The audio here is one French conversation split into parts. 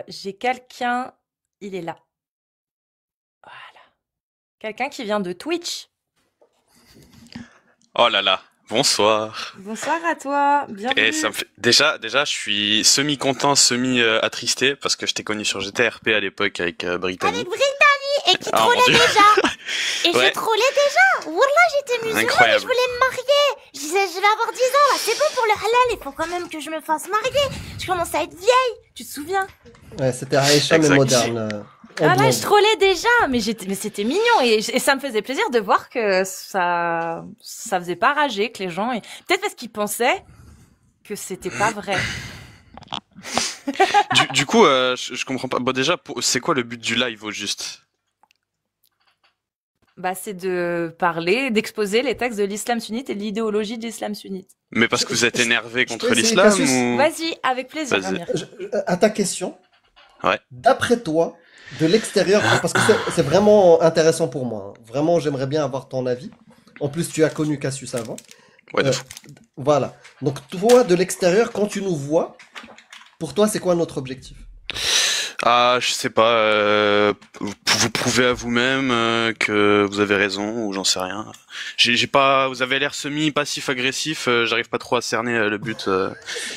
J'ai quelqu'un, il est là. Voilà. Quelqu'un qui vient de Twitch. Oh là là, bonsoir. Bonsoir à toi, Et bienvenue. ça me fait déjà, je suis semi content, semi attristé parce que je t'ai connu sur GTRP à l'époque avec Avec Brittany. Brittany et qui Ah mon trollait dieu, déjà. Et je ouais, trollais déjà. Wallah, j'étais musulmane et je incroyable. voulais me marier. Je disais, je vais avoir 10 ans là, c'est bon pour le halal, il faut quand même que je me fasse marier. Je commence à être vieille, tu te souviens? Ouais, c'était Aïcha mais Exact. moderne, en Ah là, je blonde. trollais déjà, mais c'était mignon et ça me faisait plaisir de voir que ça faisait pas rager que les gens. Peut-être parce qu'ils pensaient que c'était pas vrai. Du coup, je comprends pas. Bon déjà, c'est quoi le but du live au juste? Bah, c'est de parler, d'exposer les textes de l'islam sunnite et l'idéologie de l'islam sunnite. Mais parce que vous êtes Je- énervé je peux contre essayer, l'islam Cassius? ou... Vas-y, avec plaisir, Vas-y. Amir. À ta question, Ouais. d'après toi, de l'extérieur, parce que c'est vraiment intéressant pour moi, hein. Vraiment, j'aimerais bien avoir ton avis. En plus, tu as connu Cassius avant. Ouais, de Euh, fou. voilà. Donc, toi, de l'extérieur, quand tu nous vois, pour toi, c'est quoi notre objectif? Ah, je sais pas. Vous prouvez à vous-même que vous avez raison ou j'en sais rien. J'ai pas. Vous avez l'air semi passif-agressif. J'arrive pas trop à cerner le but.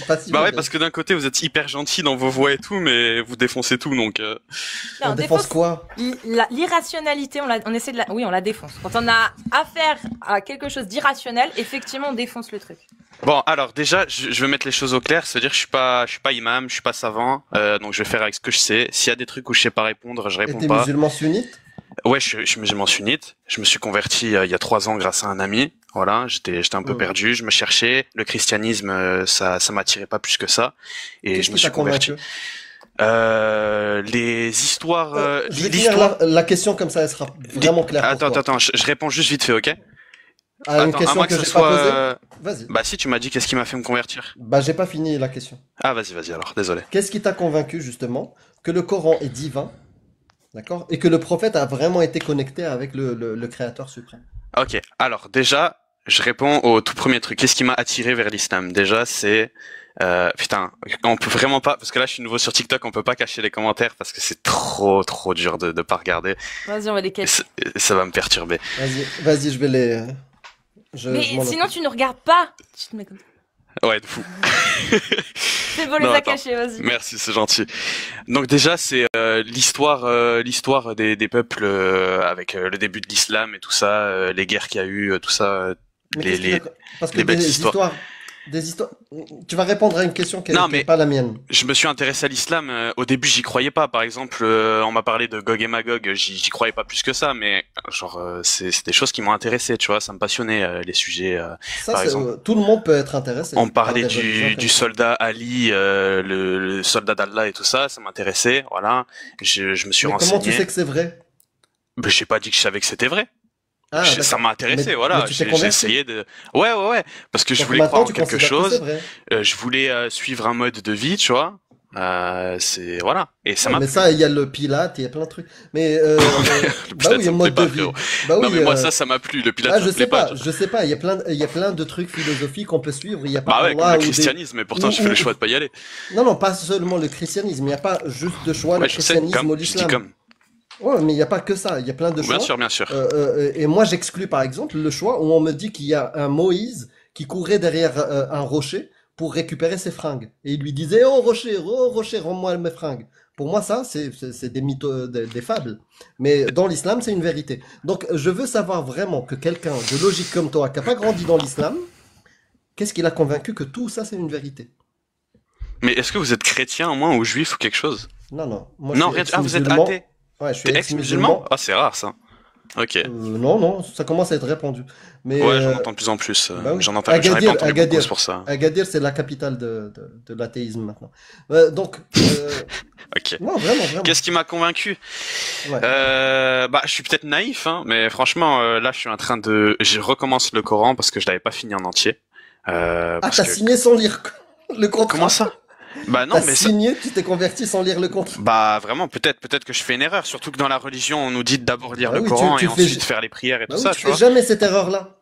Passif Bah ouais, agressif. parce que d'un côté vous êtes hyper gentil dans vos voix et tout, mais vous défoncez tout donc. Non, On défonce quoi? l'irrationalité, on essaie de oui, on la défonce. Quand on a affaire à quelque chose d'irrationnel, effectivement, on défonce le truc. Bon, alors déjà, je vais mettre les choses au clair, c'est-à-dire que je suis pas imam, je suis pas savant, donc je vais faire avec ce que je sais. S'il y a des trucs où je sais pas répondre, je Et réponds t'es pas. musulman sunnite? Ouais, je suis musulman sunnite. Je me suis converti il y a 3 ans grâce à un ami. Voilà, j'étais un peu Hmm. perdu, je me cherchais. Le christianisme, ça m'attirait pas plus que ça, et Qu'est-ce je me qui t'a suis converti. convaincu? Les histoires, Je vais finir l'histoire. la question comme ça, elle sera vraiment claire pour toi. Attends, je réponds juste vite fait, ok? À une Attends, à question moins que que ça j'ai pas soit. posée? Vas-y. Bah si, tu m'as dit qu'est-ce qui m'a fait me convertir. Bah, j'ai pas fini la question. Ah vas-y alors, désolé. Qu'est-ce qui t'a convaincu justement que le Coran est divin, d'accord, et que le prophète a vraiment été connecté avec le Créateur suprême? Ok, alors déjà, je réponds au tout premier truc. Qu'est-ce qui m'a attiré vers l'islam? Déjà, c'est putain, on peut vraiment pas, parce que là je suis nouveau sur TikTok, on peut pas cacher les commentaires parce que c'est trop dur de pas regarder. Vas-y, on va les Et cacher. ça va me perturber. Vas-y, je vais les. Mais Je m'en sinon, occupe. tu nous regardes pas. Tu te mets comme ça. Ouais, de fou. C'est beau, les Non, a attends. cachés, vas-y. Merci, c'est gentil. Donc déjà, c'est l'histoire des peuples avec le début de l'islam et tout ça, les guerres qu'il y a eu, tout ça, Mais les qu'est-ce qui les t'a. Parce que les belles histoires. des histoires. Tu vas répondre à une question Non, qui est mais pas la mienne. je me suis intéressé à l'islam. Au début, j'y croyais pas. Par exemple, on m'a parlé de Gog et Magog. J'y croyais pas plus que ça, mais genre, c'est des choses qui m'ont intéressé. Tu vois, ça me passionnait les sujets. Ça, Par exemple, tout le monde peut être intéressé on me par parlait des religions du comme ça. soldat Ali, le soldat d'Allah et tout ça. Ça m'intéressait. Voilà, je me suis Mais comment tu renseigné. sais que c'est vrai? Mais j'ai pas dit que je savais que c'était vrai. Ah, Ça d'accord. m'a intéressé. Mais Voilà, tu t'es j'ai converti. essayé de. Ouais, parce que je Donc voulais maintenant, croire en tu quelque considères que c'est chose. vrai. Je voulais suivre un mode de vie, tu vois. C'est voilà, et ça Ouais, m'a mais plu. ça, il y a le Pilate, il y a plein de trucs. Mais Le bah pilote, oui, ça un me plaît mode de pas, vie. frérot. Bah Non, oui. mais moi, ça m'a plu. Le pilote, Ah, ça me plaît pas. je sais pas. Il y a plein de trucs philosophiques qu'on peut suivre. Il n'y a pas Bah ouais, comme le Allah ou des christianisme, mais pourtant, j'ai fait le ou choix de pas y aller. non, non, pas seulement le christianisme. Il n'y a pas juste de choix le Ouais, je sais, christianisme ou je dis l'islam. comme. Ouais, mais il n'y a pas que ça. Il y a plein de Bien choix. sûr, bien sûr. Et moi, j'exclus par exemple le choix où on me dit qu'il y a un Moïse qui courait derrière un rocher pour récupérer ses fringues. Et il lui disait, oh rocher, rends-moi mes fringues. Pour moi, ça, c'est des mythos, des fables. Mais dans l'islam, c'est une vérité. Donc, je veux savoir vraiment que quelqu'un de logique comme toi, qui n'a pas grandi dans l'islam, qu'est-ce qui l'a convaincu que tout ça, c'est une vérité? Mais est-ce que vous êtes chrétien au moins ou juif ou quelque chose? Non, non. Moi, je Non, suis rien. Ah, vous êtes ex-musulman. athée. Ouais, je suis T'es ex-musulman? ex-musulman. Ah, c'est rare ça. Ok. Non, non, ça commence à être répandu. Mais Ouais, j'en entends de plus en plus. bah oui. J'en ai pas entendu beaucoup, Agadir, c'est pour ça. Agadir, c'est la capitale de l'athéisme maintenant. Donc, Ok. non, vraiment, vraiment. Qu'est-ce qui m'a convaincu? Ouais. Bah, je suis peut-être naïf, hein, mais franchement, là, je suis en train je recommence le Coran parce que je l'avais pas fini en entier. Ah, Parce t'as que signé sans lire le comment contrat. ça? Bah non, T'as mais ça, signé, tu t'es converti sans lire le contrat. bah vraiment, peut-être que je fais une erreur. Surtout que dans la religion, on nous dit d'abord lire Bah le oui, Coran tu et le fais, ensuite faire les prières et bah tout oui, ça, tu tu fais vois. jamais cette erreur-là.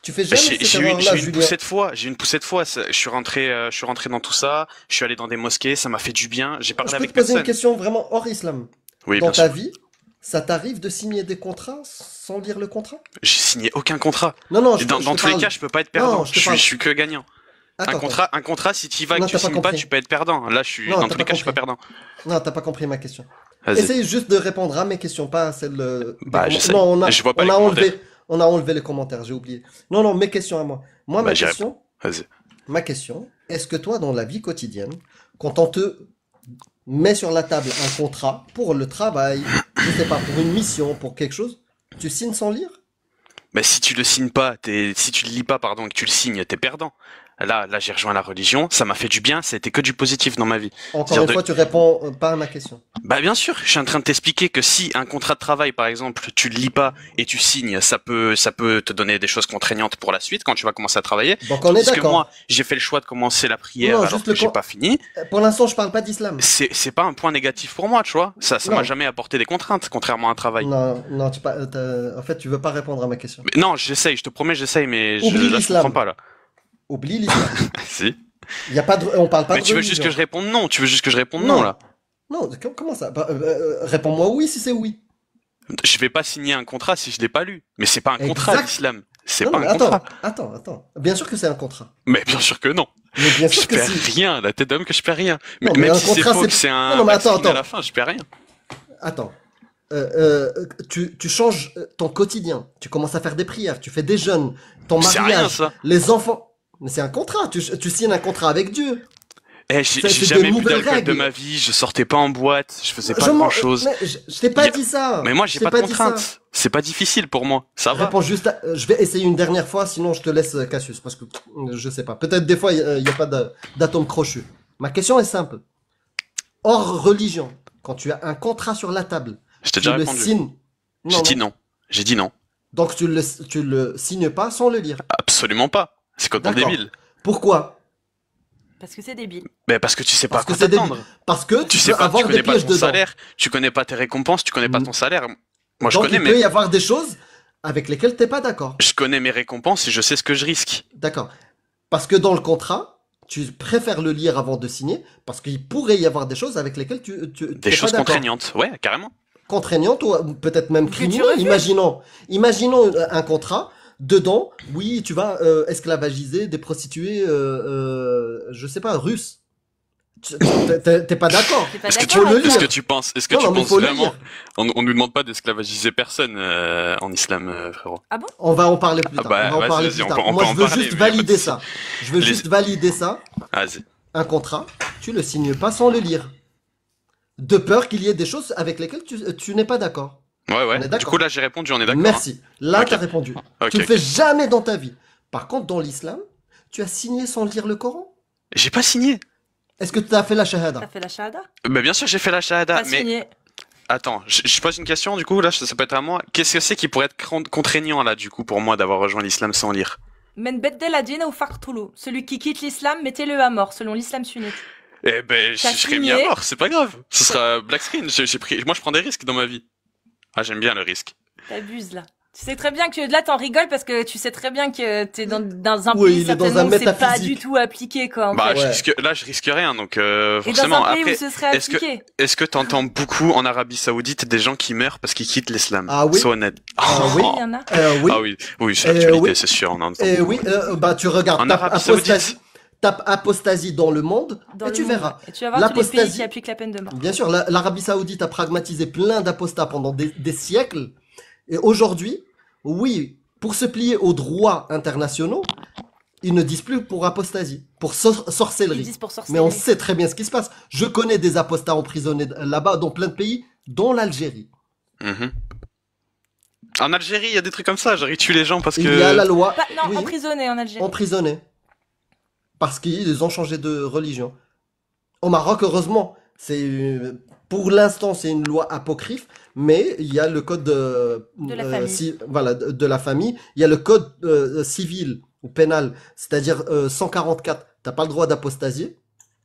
Tu fais jamais cette J'ai eu erreur-là, une Julien. poussée de foi. J'ai eu une poussée de foi. Je suis rentré dans tout ça. Je suis allé dans des mosquées. Ça m'a fait du bien. J'ai parlé Je peux avec te poser une personne. question vraiment hors islam. Oui, Dans bien ta sûr. vie, ça t'arrive de signer des contrats sans lire le contrat? J'ai signé aucun contrat. Non, non, Et dans je te tous les parle. cas, je peux pas être perdant. Non, je te parle. Je suis que gagnant. Attends, Un contrat, si tu y vas, Non, que tu t'as pas signes pas, compris. tu peux être perdant. Là, je suis, Non, dans t'as tous les pas cas, je suis pas compris. perdant. non, t'as pas compris ma question. Vas-y. Essaye juste de répondre à mes questions, pas à celles Bah, j'essaie. Non, Je vois pas les on a enlevé les commentaires, j'ai oublié. Non, non, mes questions à moi. Moi, Bah, j'y réponds. Vas-y. ma question, est-ce que toi, dans la vie quotidienne, quand on te met sur la table un contrat pour le travail, je sais pas, pour une mission, pour quelque chose, tu signes sans lire? Bah, si tu le signes pas, si tu le lis pas, pardon, et que tu le signes, t'es perdant. Là, j'ai rejoint la religion, ça m'a fait du bien, ça a été que du positif dans ma vie. Encore C'est-à-dire une fois, tu réponds pas à ma question. Bah, bien sûr, je suis en train de t'expliquer que si un contrat de travail, par exemple, tu le lis pas et tu signes, ça peut te donner des choses contraignantes pour la suite quand tu vas commencer à travailler. Donc on est Parce que d'accord. moi, j'ai fait le choix de commencer la prière Non, alors juste que le j'ai con- pas fini. Pour l'instant, je parle pas d'islam. C'est pas un point négatif pour moi, tu vois. Ça Non. m'a jamais apporté des contraintes, contrairement à un travail. Non, non, en fait, tu veux pas répondre à ma question. Mais non, j'essaye, je te promets, j'essaye, mais Oublie là, je l'islam. comprends pas, là. Oublie l'islam. Si. Il y a pas de, on parle pas Mais de tu veux religion. juste que je réponde non, tu veux juste que je réponde Non. non, là. Non, comment ça? Bah, réponds-moi oui si c'est oui. Je vais pas signer un contrat si je l'ai pas lu. Mais c'est pas un contrat, Exact. l'islam. C'est Non, pas non, un mais contrat. attends. Bien sûr que c'est un contrat. Mais bien sûr que non. Mais bien Je sûr que perds si. rien, la tête d'homme que je perds rien. Non, Mais mais même un si c'est contrat, faux, c'est- que c'est un Non, non, mais attends, vaccin à attends. la fin, je perds rien. Attends. Tu changes ton quotidien. Tu commences à faire des prières. Tu fais des jeûnes. Ton C'est mariage. rien, ça. Les enfants. Mais c'est un contrat. Tu signes un contrat avec Dieu. Eh, C'est j'ai de jamais bu nouvelles d'alcool de règles. ma vie, je sortais pas en boîte, je faisais pas Je m'en- grand chose. Mais je t'ai pas Y a- dit ça. Mais moi, j'ai Je t'ai pas de dit ça. contraintes. C'est pas difficile pour moi. Ça va. Réponds juste je vais essayer une dernière fois, sinon je te laisse Cassius, parce que je sais pas. Peut-être des fois, il y a pas d'atome crochu. Ma question est simple. Hors religion, quand tu as un contrat sur la table, Je t'ai tu déjà le répondu. signes. J'ai dit non. J'ai dit non. Donc tu le signes pas sans le lire. Absolument pas. C'est complètement D'accord. débile. Pourquoi? Parce que c'est débile. Mais parce que tu sais pas à Parce que quoi c'est t'attendre. débile. Parce que Tu tu sais peux pas, tu avoir des connais pas pièges ton dedans. salaire, tu connais pas tes récompenses, tu connais pas ton salaire. Moi, je Donc connais il peut y mes, avoir des choses avec lesquelles t'es pas d'accord. je connais mes récompenses et je sais ce que je risque. D'accord. Parce que dans le contrat, tu préfères le lire avant de signer, parce qu'il pourrait y avoir des choses avec lesquelles Des t'es choses pas d'accord. contraignantes. Ouais, carrément. Contraignantes ou peut-être même Que tu criminelles. refuses. Imaginons un contrat. Dedans, oui, tu vas esclavagiser des prostituées, je sais pas, russes. T'es pas d'accord. T'es pas Est-ce que d'accord tu- avec le ça Est-ce que tu penses, est-ce que Non, tu non, mais penses faut le vraiment, lire. on nous demande pas d'esclavagiser personne en islam, frérot. On va en parler plus Ah tard. bah, on va en vas-y, parler vas-y, plus on tard. peut- on Moi, peut je en veux parler, juste mais y a pas de valider souci. ça. Je veux Les- juste valider ça. Vas-y. Un contrat, tu le signes pas sans le lire. De peur qu'il y ait des choses avec lesquelles tu n'es pas d'accord. Ouais, On ouais. est Du d'accord. coup, là, j'ai répondu, on est d'accord. Merci. Là, Ok. t'as répondu. Ok, Tu le ok. fais jamais dans ta vie. Par contre, dans l'islam, tu as signé sans lire le Coran. J'ai pas signé. Est-ce que tu as fait la shahada? T'as fait la shahada? Mais bien sûr, j'ai fait la shahada. Pas Mais signé. attends, je pose une question, du coup, là, ça peut être à moi. Qu'est-ce que c'est qui pourrait être contraignant, là, du coup, pour moi, d'avoir rejoint l'islam sans lire? Men beddel adina ou faqtulu. Celui qui quitte l'islam, mettez-le à mort, selon l'islam sunnite. Eh ben, je T'as serais mis signé. à mort, c'est pas grave. Ce sera black screen. Moi, je prends des risques dans ma vie. Ah, j'aime bien le risque. T'abuses, là. Tu sais très bien que là, t'en rigoles parce que tu sais très bien que t'es dans un Oui, pays il est dans certainement un où c'est pas métaphysique. du tout appliqué, quoi, en Bah, fait. Ouais. je risque rien, donc Et dans forcément. un pays Après, où ce serait est-ce que appliqué. est-ce que t'entends beaucoup en Arabie Saoudite des gens qui meurent parce qu'ils quittent l'islam? Ah oui. Sois honnête. Ah oui. Il y en a. Oui. Ah oui, oui, c'est l'actualité, oui. c'est sûr. On en entend Eh beaucoup. oui, bah tu regardes, En tape Arabie apostasie, Saoudite. tape apostasie dans le monde, Dans et le tu monde. verras. Et tu vas voir tous les pays L'apostasie- qui appliquent la peine de mort. Bien sûr, l'Arabie Saoudite a pragmatisé plein d'apostats pendant des siècles. Et aujourd'hui, oui, pour se plier aux droits internationaux, ils ne disent plus pour apostasie, pour Ils sorcellerie. disent pour Mais on sorcellerie. sait très bien ce qui se passe. Je connais des apostats emprisonnés là-bas dans plein de pays, dont l'Algérie. Mhm. En Algérie, il y a des trucs comme ça. Genre, ils tuent les gens parce que. Il y a la loi Pas- non, oui, emprisonné en Algérie. emprisonnés. Parce qu'ils ont changé de religion. Au Maroc, heureusement, pour l'instant, c'est une loi apocryphe, mais il y a le code De la famille. voilà, de la famille. Il y a le code civil ou pénal, c'est-à-dire 144. T'as pas le droit d'apostasier.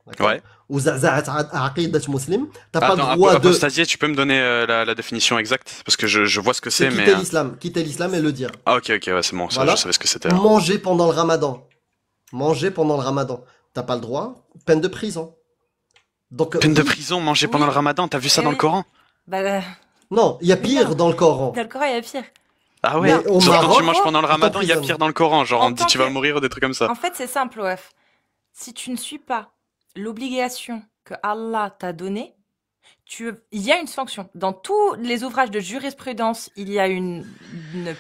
D'accord? Ouais. Ou za'za'at aqidat muslim, t'as pas le Attends, droit de apostasier, tu peux me donner la définition exacte? Parce que je vois ce que c'est c'est, mais... quitter l'islam et le dire. Ah, ok, ouais, c'est bon, ça, Voilà. je savais ce que c'était. Alors. Manger pendant le ramadan. Manger pendant le ramadan. T'as pas le droit, peine de prison. Donc, Peine de oui. prison, manger Oui. pendant le ramadan, t'as vu ça Eh dans oui. le Coran? Bah, Non, il y a pire Non. dans le Coran. dans le Coran, il y a pire. Ah ouais, Mais au genre quand Maroc, tu manges pendant le ils ramadan, il y a t'emprisonnent. pire dans le Coran, genre En on te dit tant tu vas que- mourir ou des trucs comme ça. En fait, c'est simple, OF. Si tu ne suis pas l'obligation que Allah t'a donnée, il y a une sanction. Dans tous les ouvrages de jurisprudence, il y a une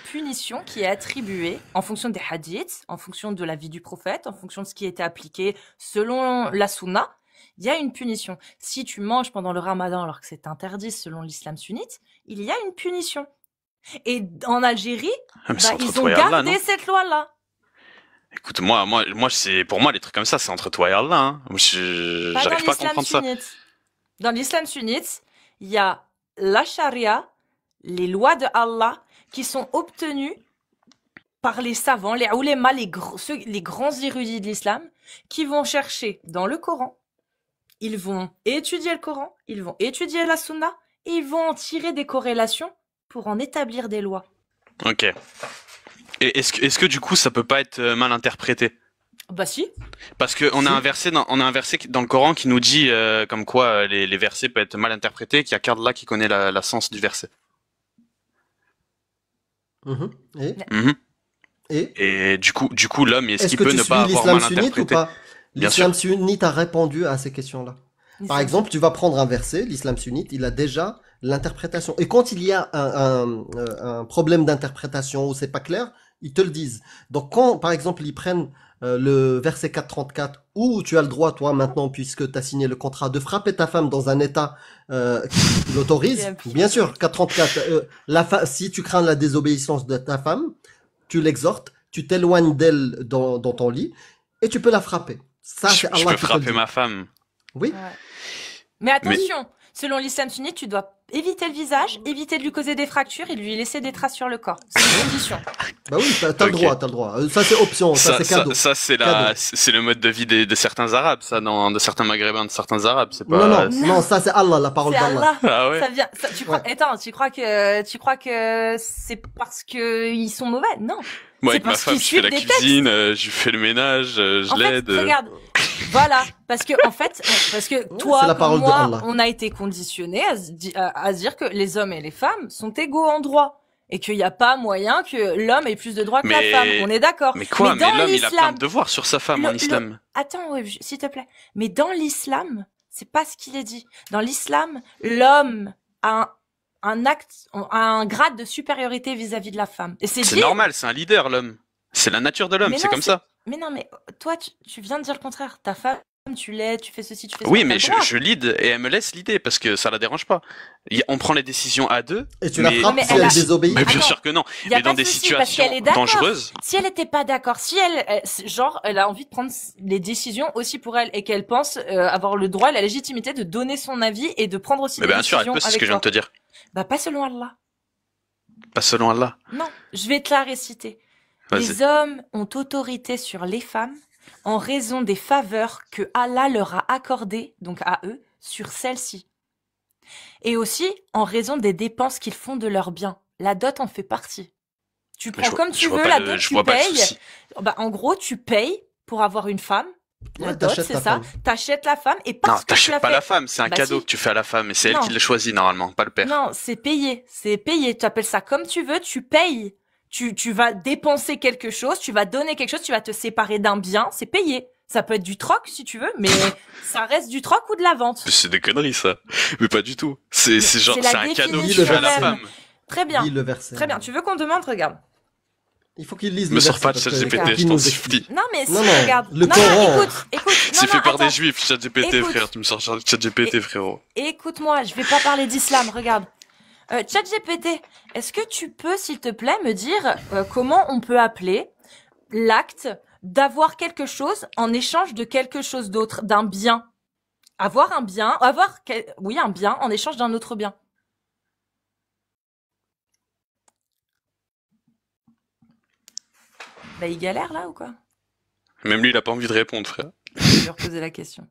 punition qui est attribuée en fonction des hadiths, en fonction de la vie du prophète, en fonction de ce qui a été appliqué selon la sunna. Il y a une punition. Si tu manges pendant le ramadan alors que c'est interdit selon l'islam sunnite, il y a une punition. Et en Algérie, Ah, mais c'est entre ils ont toi et Allah, gardé non? cette loi-là. Écoute, moi, c'est, pour moi, les trucs comme ça, c'est entre toi et Allah, hein. Moi, Pas dans j'arrive pas à l'islam comprendre ça. sunnite. Dans l'islam sunnite, il y a la charia, les lois de Allah, qui sont obtenues par les savants, les oulémas, les grands érudits de l'islam, qui vont chercher dans le Coran. Ils vont étudier le Coran, ils vont étudier la sunna, et ils vont en tirer des corrélations pour en établir des lois. Ok. Et est-ce que du coup, ça peut pas être mal interprété? Bah si. Parce que on a un verset dans le Coran qui nous dit comme quoi les versets peuvent être mal interprétés, qu'il y a qu'Allah qui connaît la sens du verset. Mhm. Mhm. Et Et du coup, l'homme, est-ce qu'il que peut tu ne suis pas avoir l'islam mal sunnite ou interprété? pas? Bien L'islam sunnite a répondu à ces questions-là. Par exemple, tu vas prendre un verset, l'islam sunnite, il a déjà l'interprétation. Et quand il y a un problème d'interprétation où c'est pas clair, ils te le disent. Donc quand, par exemple, ils prennent le verset 434, où tu as le droit, toi, maintenant, puisque tu as signé le contrat, de frapper ta femme dans un état qui l'autorise, bien sûr, 434, si tu crains la désobéissance de ta femme, tu l'exhortes, tu t'éloignes d'elle dans ton lit, et tu peux la frapper. Ça, Je c'est Allah peux qui te le frapper dit. ma femme. Oui. Ouais. Mais attention, selon l'islam sunnite, tu dois éviter le visage, éviter de lui causer des fractures et de lui laisser des traces sur le corps. C'est une condition. Bah oui, t'as le Ok. droit, t'as le droit. Ça c'est option, ça c'est cadeau. Ça, c'est Cadeau. c'est le mode de vie de certains Arabes, ça, de certains Maghrébins, de certains Arabes, c'est Non, pas... non, ça c'est Allah, la parole C'est d'Allah. Allah. Ah ouais? Ça vient. Tu crois Ouais. Attends, tu crois que c'est parce que ils sont mauvais? Non. Moi, C'est avec ma parce femme, qu'ils je fais la suivent des cuisine, je lui fais le ménage, je En fait, l'aide. regarde. Voilà, parce que toi, c'est la comme parole de moi, Allah. on a été conditionnés à se dire que les hommes et les femmes sont égaux en droit et qu'il n'y a pas moyen que l'homme ait plus de droits que la Mais- femme. On est d'accord. Mais quoi? Mais dans l'homme, il a plein l'islam, de devoirs sur sa femme en islam. Attends, ouais, s'il te plaît. Mais dans l'islam, c'est pas ce qu'il est dit. Dans l'islam, l'homme a un grade de supériorité vis-à-vis de la femme. Et c'est C'est dit. normal, c'est un leader, l'homme. C'est la nature de l'homme, Mais c'est non, comme ça. Mais non, mais toi, tu viens de dire le contraire. Ta femme, tu l'aides, tu fais ceci, tu fais ça. Oui, t'as mais le droit. je lead et elle me laisse leader parce que ça la dérange pas. On prend les décisions à deux. Et tu la mais- frappes Mais si elle elle a- désobéit. Mais bien Attends, sûr que non. Y a Mais pas dans de des souci, parce situations qu'elle est d'accord. dangereuses. Si elle était pas d'accord, si elle a envie de prendre les décisions aussi pour elle et qu'elle pense avoir le droit et la légitimité de donner son avis et de prendre aussi Mais des bien sûr, décisions elle peut, c'est ce avec que je viens de toi. te dire. Bah pas selon Allah. Pas selon Allah. Non, je vais te la réciter. Vas-y. Les hommes ont autorité sur les femmes en raison des faveurs que Allah leur a accordées, donc à eux, sur celles-ci. Et aussi en raison des dépenses qu'ils font de leurs biens. La dot en fait partie. Tu Mais prends comme tu veux la dot, je tu vois pas le payes. souci. Bah, en gros, tu payes pour avoir une femme. La Ouais, dot, t'achètes c'est la ça. femme. T'achètes la femme et Non, parce que tu t'achètes l'as pas fait. la femme, c'est un Bah cadeau si. que tu fais à la femme et c'est elle Non. qui le choisit normalement, pas le père. Non, c'est payé. C'est payé. Tu appelles ça comme tu veux, tu payes. Tu vas dépenser quelque chose, tu vas donner quelque chose, tu vas te séparer d'un bien, c'est payé. Ça peut être du troc si tu veux, mais ça reste du troc ou de la vente. Mais c'est des conneries ça. Mais pas du tout. C'est genre c'est la c'est un cadeau que tu définition fais à la même. femme. Très bien. Lis le verset. Très bien. Tu veux qu'on demande? Regarde. Il faut qu'il lise Me le sors verset. pas de parce que ChatGPT, Kiki je t'en nous explique. supplie. Non, mais si, Non, non, regarde. le non, Coran. écoute. C'est Non, fait par attends. des juifs, ChatGPT Écoute. frère, tu me sors ChatGPT frérot. Écoute-moi, je vais pas parler d'islam, regarde. ChatGPT, est-ce que tu peux, s'il te plaît, me dire comment on peut appeler l'acte d'avoir quelque chose en échange de quelque chose d'autre, d'un bien? Avoir un bien, oui, un bien en échange d'un autre bien. Bah, il galère là ou quoi? Même lui, il a pas envie de répondre frère. Je vais lui reposer la question.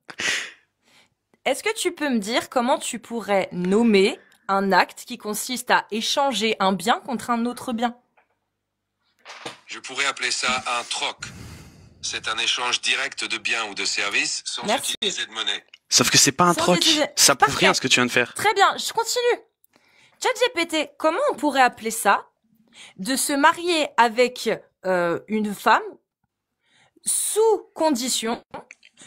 est-ce que tu peux me dire comment tu pourrais nommer un acte qui consiste à échanger un bien contre un autre bien? Je pourrais appeler ça un troc. C'est un échange direct de biens ou de services sans Merci. utiliser de monnaie. Sauf que c'est pas un Sans troc. utiliser- Ça prouve Parfait. rien ce que tu viens de faire. Très bien, je continue. ChatGPT, comment on pourrait appeler ça? De se marier avec une femme sous condition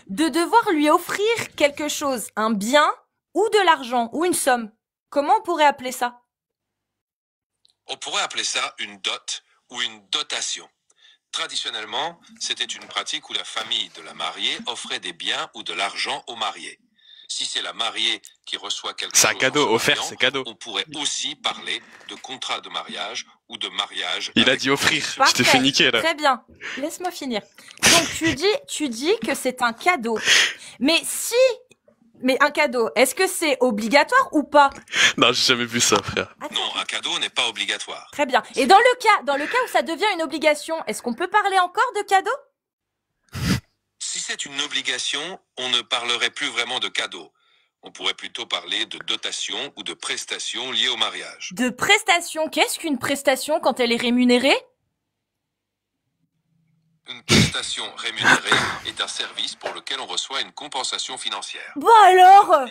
de devoir lui offrir quelque chose, un bien ou de l'argent ou une somme. Comment on pourrait appeler ça? On pourrait appeler ça une dot ou une dotation. Traditionnellement, c'était une pratique où la famille de la mariée offrait des biens ou de l'argent au marié. Si c'est la mariée qui reçoit quelque C'est chose un cadeau, en se offert, mariant, c'est cadeau. on pourrait aussi parler de contrat de mariage ou de mariage. Il a avec dit offrir. condition. Tu t'es fait niquer, là. Très bien. Laisse-moi finir. Donc tu dis que c'est un cadeau. Mais un cadeau, est-ce que c'est obligatoire ou pas? Non, j'ai jamais vu ça, frère. Attends. Non, un cadeau n'est pas obligatoire. Très bien. Et dans le cas où ça devient une obligation, est-ce qu'on peut parler encore de cadeau? Si c'est une obligation, on ne parlerait plus vraiment de cadeau. On pourrait plutôt parler de dotation ou de prestation liées au mariage. De prestation, qu'est-ce qu'une prestation quand elle est rémunérée? Une prestation rémunérée est un service pour lequel on reçoit une compensation financière. Bah alors,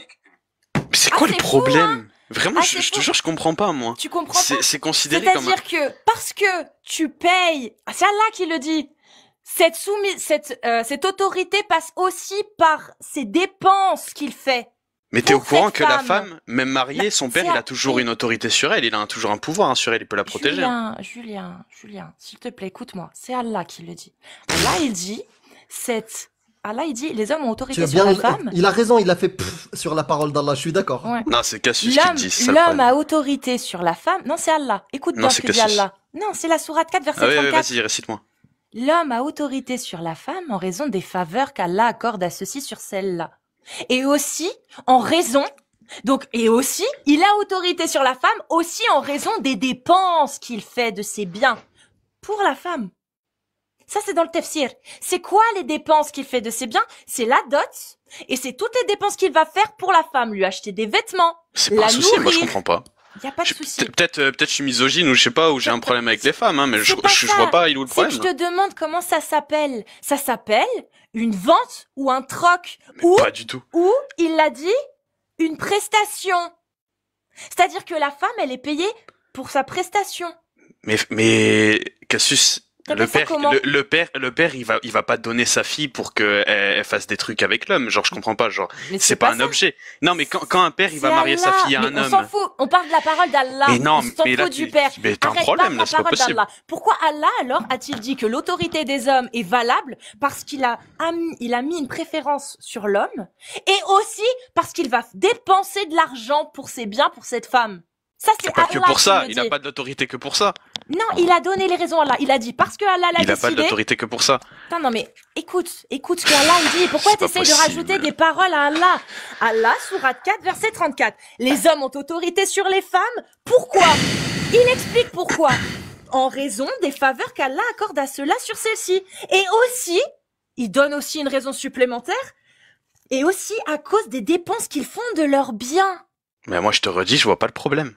Mais c'est quoi le c'est fou, problème? Vraiment, Ah, je c'est te fou. je comprends pas, moi. tu comprends pas? C'est considéré comme un... C'est-à-dire que parce que tu payes, c'est Allah qui le dit, cette autorité passe aussi par ses dépenses qu'il fait. Mais t'es au pour courant cette que la femme. femme, même mariée, Bah, son père, c'est il un- a toujours une autorité sur elle, il a toujours un pouvoir hein, sur elle, il peut la protéger. hein. Julien, s'il te plaît, écoute-moi. C'est Allah qui le dit. Allah, il dit, les hommes ont Tu autorité as sur bien, la femme. il a raison, il a fait pfff sur la parole d'Allah, je suis d'accord. Ouais. Non, c'est Cassius qui le L'homme, dit, c'est ça le l'homme problème. a autorité sur la femme. Non, c'est Allah. Écoute Non, bien c'est ce que dit Cassius. Allah. Non, c'est la sourate 4, verset Ah oui, 34. vas-y, récite-moi. L'homme a autorité sur la femme en raison des faveurs qu'Allah accorde à ceux-ci sur celle-là. Et aussi, en raison, il a autorité sur la femme aussi en raison des dépenses qu'il fait de ses biens pour la femme. Ça, c'est dans le tafsir. C'est quoi les dépenses qu'il fait de ses biens? C'est la dot, et c'est toutes les dépenses qu'il va faire pour la femme. Lui acheter des vêtements, C'est pas la un souci, moi je nourrir. comprends pas. Il y a pas de souci. Peut-être je suis misogyne ou je sais pas, ou j'ai un problème avec les femmes, hein, mais je C'est pas je ça. vois pas il est où le C'est que problème. je te demande comment ça s'appelle. Ça s'appelle une vente ou un troc Mais ou, pas du tout. il l'a dit, une prestation. C'est-à-dire que la femme, elle est payée pour sa prestation. Mais Cassius, T'appelles ça comment? le père, il va pas donner sa fille pour que elle fasse des trucs avec l'homme. Genre, je comprends pas. Genre, Mais c'est pas un ça. objet. Non, mais quand un père, il va C'est marier sa Allah. fille à Mais un on s'en homme. fout. On parle de la parole d'Allah. Mais non, on s'en mais là, fout du père. mais t'as un Arrête problème, pas là, de c'est la pas parole possible. d'Allah. Pourquoi Allah, alors, a-t-il dit que l'autorité des hommes est valable? Parce qu'il a mis une préférence sur l'homme, et aussi parce qu'il va dépenser de l'argent pour ses biens pour cette femme. Ça, c'est Pas Allah que pour qui ça. le Il a dit. pas d'autorité que pour ça. Non, il a donné les raisons à Allah. Il a dit parce que Allah l'a Il a pas décidé. d'autorité que pour ça. Putain, non mais écoute ce que Allah il dit. Pourquoi C'est pas t'essayes de possible. rajouter des paroles à Allah? Allah, sourate 4, verset 34. Les hommes ont autorité sur les femmes. Pourquoi? Il explique pourquoi. En raison des faveurs qu'Allah accorde à ceux-là sur celles-ci. Et aussi, il donne aussi une raison supplémentaire. Et aussi à cause des dépenses qu'ils font de leurs biens. Mais moi, je te redis, je vois pas le problème.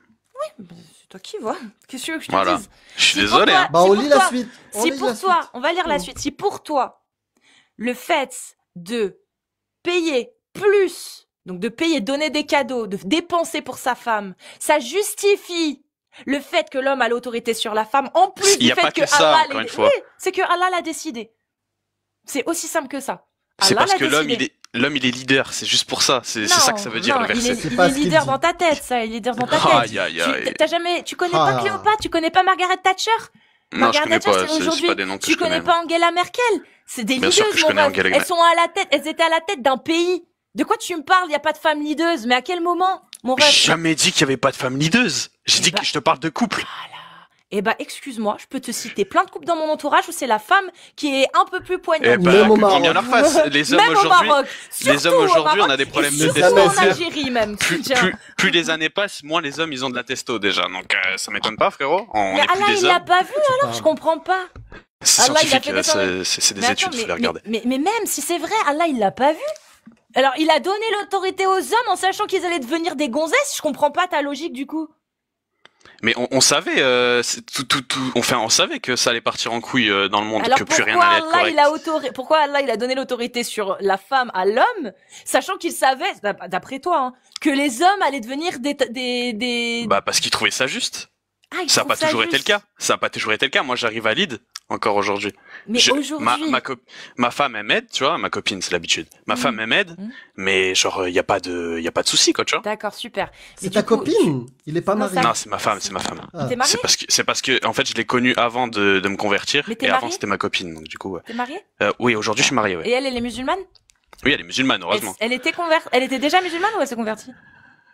C'est toi qui vois. Qu'est-ce que tu veux que je te Voilà. dise? Je suis Si désolé. pour Hein. Bah, Si on pour lit toi- la suite. On Si lit pour la toi, suite. on va lire la Mm. suite. Si pour toi, le fait de payer plus, donc de payer, donner des cadeaux, de dépenser pour sa femme, ça justifie le fait que l'homme a l'autorité sur la femme, en plus Il y du a fait pas que que ça, Allah encore l'ait- une fois. Oui, c'est que Allah l'a décidé. C'est aussi simple que ça. C'est Allah parce l'a que décidé. l'homme, il est leader. C'est juste pour ça. C'est Non, ça que ça veut dire, non, le verset. Il C'est est pas ce qu'il leader dit. dans ta tête, ça. Il est leader dans ta tête. Aïe, aïe, aïe. Tu connais pas Ah. Cléopâtre, tu connais pas Margaret Thatcher? Non, je Margaret connais Thatcher, pas. c'est C'est aujourd'hui. pas des noms que Tu je connais. connais pas Angela Merkel? C'est des Bien sûr que leaders, je mon connais ref. Angela Elles sont à la tête, elles étaient à la tête d'un pays. De quoi tu me parles? Il y a pas de femme leaders. Mais à quel moment, mon ref? J'ai jamais dit qu'il y avait pas de femme leaders. J'ai Eh dit bah- que je te parle de couple. Voilà. Eh ben, excuse-moi, je peux te citer plein de couples dans mon entourage où c'est la femme qui est un peu plus Eh poignante. bah, Même au que grand Maroc. bien leur face. Les hommes Même au aujourd'hui, Maroc. les Surtout hommes au aujourd'hui, Maroc on a des problèmes et de surtout testo. en Algérie même. Tiens. plus les années passent, moins les hommes ils ont de la testo déjà. Donc ça m'étonne pas, frérot. On Mais est plus Allah, des il l'a hommes. pas vu alors, je comprends pas. C'est Allah, il a scientifique, fait des c'est des Mais études, attends, faut les regarder. mais même si c'est vrai, Allah, il l'a pas vu. Alors, il a donné l'autorité aux hommes en sachant qu'ils allaient devenir des gonzesses. Je comprends pas ta logique du coup. Mais on savait, on savait que ça allait partir en couille dans le monde, Alors que plus rien pourquoi n'allait être Allah correct. pourquoi Allah il a donné l'autorité sur la femme à l'homme, sachant qu'il savait, d'après toi, hein, que les hommes allaient devenir des... Bah parce qu'il trouvait ça juste. Ah, il Ça n'a trouve pas toujours été le juste. cas. Ça n'a pas toujours été le cas. Moi, j'arrive à Lille encore aujourd'hui. Mais aujourd'hui, Ma femme elle m'aide, tu vois, ma copine c'est l'habitude. Ma Mm. femme elle m'aide, Mm. mais genre y a pas de souci quoi, tu vois. d'accord, super. C'est Mais ta du coup, copine. Il est pas Non, marié. ça- Non, c'est ma femme. Ah. T'es marié? C'est parce que en fait je l'ai connue avant de me convertir Mais t'es et avant marié c'était ma copine, donc du coup ouais. T'es marié? Oui, aujourd'hui je suis marié, ouais. Et elle est musulmane? Oui, elle est musulmane, heureusement. Elle était déjà musulmane ou elle s'est convertie?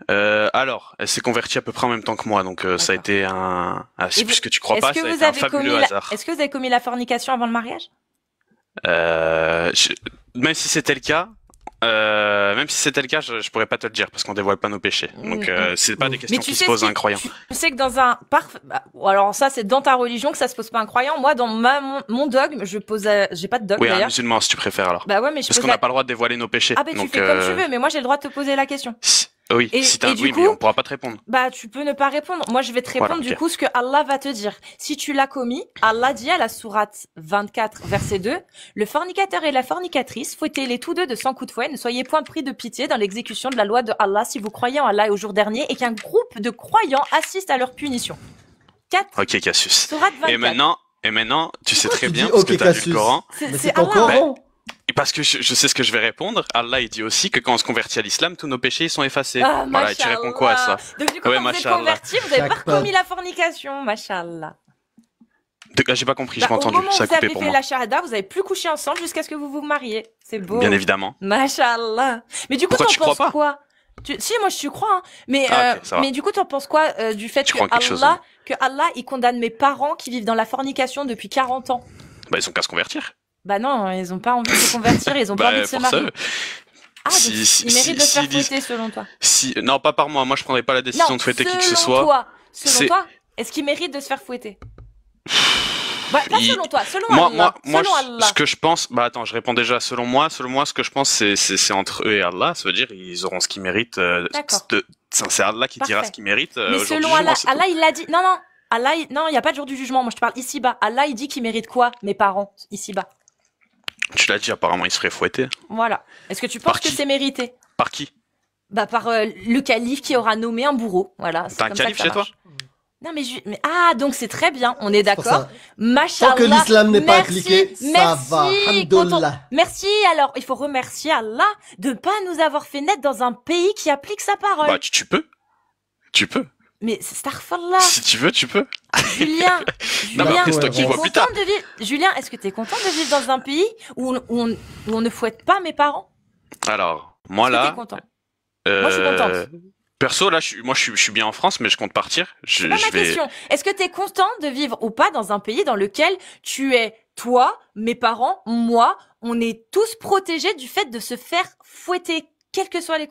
Alors, elle s'est convertie à peu près en même temps que moi, donc ça a D'accord. été Et puisque tu crois Est-ce pas, que ça a vous été un avez fabuleux hasard. Est-ce que vous avez commis la fornication avant le mariage? Même si c'était le cas, je pourrais pas te le dire parce qu'on dévoile pas nos péchés. Donc c'est pas des questions Mais tu qui sais se posent ce à un croyant. Tu sais que dans un alors ça c'est dans ta religion que ça se pose pas un croyant. Moi dans mon dogme, j'ai pas de dogme Oui, un d'ailleurs. musulman si tu préfères alors. Bah ouais, mais je Parce pose qu'on n'a pas le droit de dévoiler nos péchés. Ah ben tu donc, fais comme tu veux, mais moi j'ai le droit de te poser la question. Oui, Et- si t'as et du oui, coup- mais on pourra pas te répondre. Bah tu peux ne pas répondre. Moi je vais te répondre Voilà, du ok. coup ce que Allah va te dire. Si tu l'as commis, Allah dit à la sourate 24 verset 2, le fornicateur et la fornicatrice, fouettez-les tous deux de 100 coups de fouet, ne soyez point pris de pitié dans l'exécution de la loi de Allah si vous croyez en Allah et au jour dernier et qu'un groupe de croyants assiste à leur punition. 4 Ok, Cassius. sourate 24. Et maintenant, tu sais très tu bien dis parce ok, que t'as lu Cassius le Coran. Mais C'est c'est ton Allah. Coran. Et parce que je sais ce que je vais répondre. Allah, il dit aussi que quand on se convertit à l'islam, tous nos péchés ils sont effacés. Ah, Voilà, et tu réponds quoi à ça? Donc du coup, Ouais, quand vous êtes mashallah. converti, vous avez pas Jackpot. commis la fornication, machallah. J'ai pas compris, j'ai pas Au entendu. moment où Ça a vous coupé avez pour fait moi. la shahada, vous avez plus couché ensemble jusqu'à ce que vous vous mariez. C'est beau. Bien évidemment. Machallah. Mais du coup, Pourquoi t'en tu crois penses pas quoi? Si, moi je crois, hein. Mais, Ah, ok, ça va. mais du coup, t'en penses quoi du fait Tu que crois en quelque chose, Allah, il condamne mes parents qui vivent dans la fornication depuis 40 ans? Bah, ils ont qu'à se convertir. Bah non, ils ont pas envie de se convertir, ils ont pas Bah, envie de se pour ça, marier. Ah, donc ils méritent de se faire s'ils disent- fouetter selon toi. non, pas par moi. Moi, je prendrais pas la décision Non, de fouetter qui que ce selon soit. toi, selon C'est- toi, est-ce qu'ils méritent de se faire fouetter? Bah, pas Il- selon toi, selon Moi, Allah. moi, Selon Allah. ce que je pense, bah attends, je réponds déjà. Selon moi, ce que je pense, c'est entre eux et Allah. Ça veut dire, ils auront ce qu'ils méritent. D'accord. C'est Allah qui dira Parfait. ce qu'ils méritent. Mais au jour selon du Allah, jugement, c'est tout. Allah il l'a dit. Non, non. Allah, non, il y a pas de jour du jugement. Moi, je te parle ici-bas. Allah, il dit qu'il mérite quoi, mes parents, ici-bas. Tu l'as dit, apparemment, ils se feraient fouetter. Voilà. Est-ce que tu penses Par que qui c'est mérité? Par qui? Bah, par le calife qui aura nommé un bourreau. Voilà. c'est T'as un comme ça calife que ça chez toi? marche. Non, mais ah, donc c'est très bien. On est Pour d'accord. ça. Machallah. Tant que l'islam n'est pas Merci, appliqué, ça merci. va. Quand on- Alhamdoulilah. Merci. Alors, il faut remercier Allah de pas nous avoir fait naître dans un pays qui applique sa parole. Bah, tu peux. Tu peux. Mais starfallah. Si tu veux, tu peux. Julien, Non, mais Julien, après, c'est toi qui t'es vois plus content tard. de vivre. Julien, est-ce que t'es content de vivre dans un pays où on ne fouette pas mes parents? Alors, moi Est-ce que là, t'es content? Moi, je suis contente. Perso, là, je suis bien en France, mais je compte partir. C'est pas ma question. Est-ce que t'es content de vivre ou pas dans un pays dans lequel tu es, toi, mes parents, moi, on est tous protégés du fait de se faire fouetter, quelles que soient les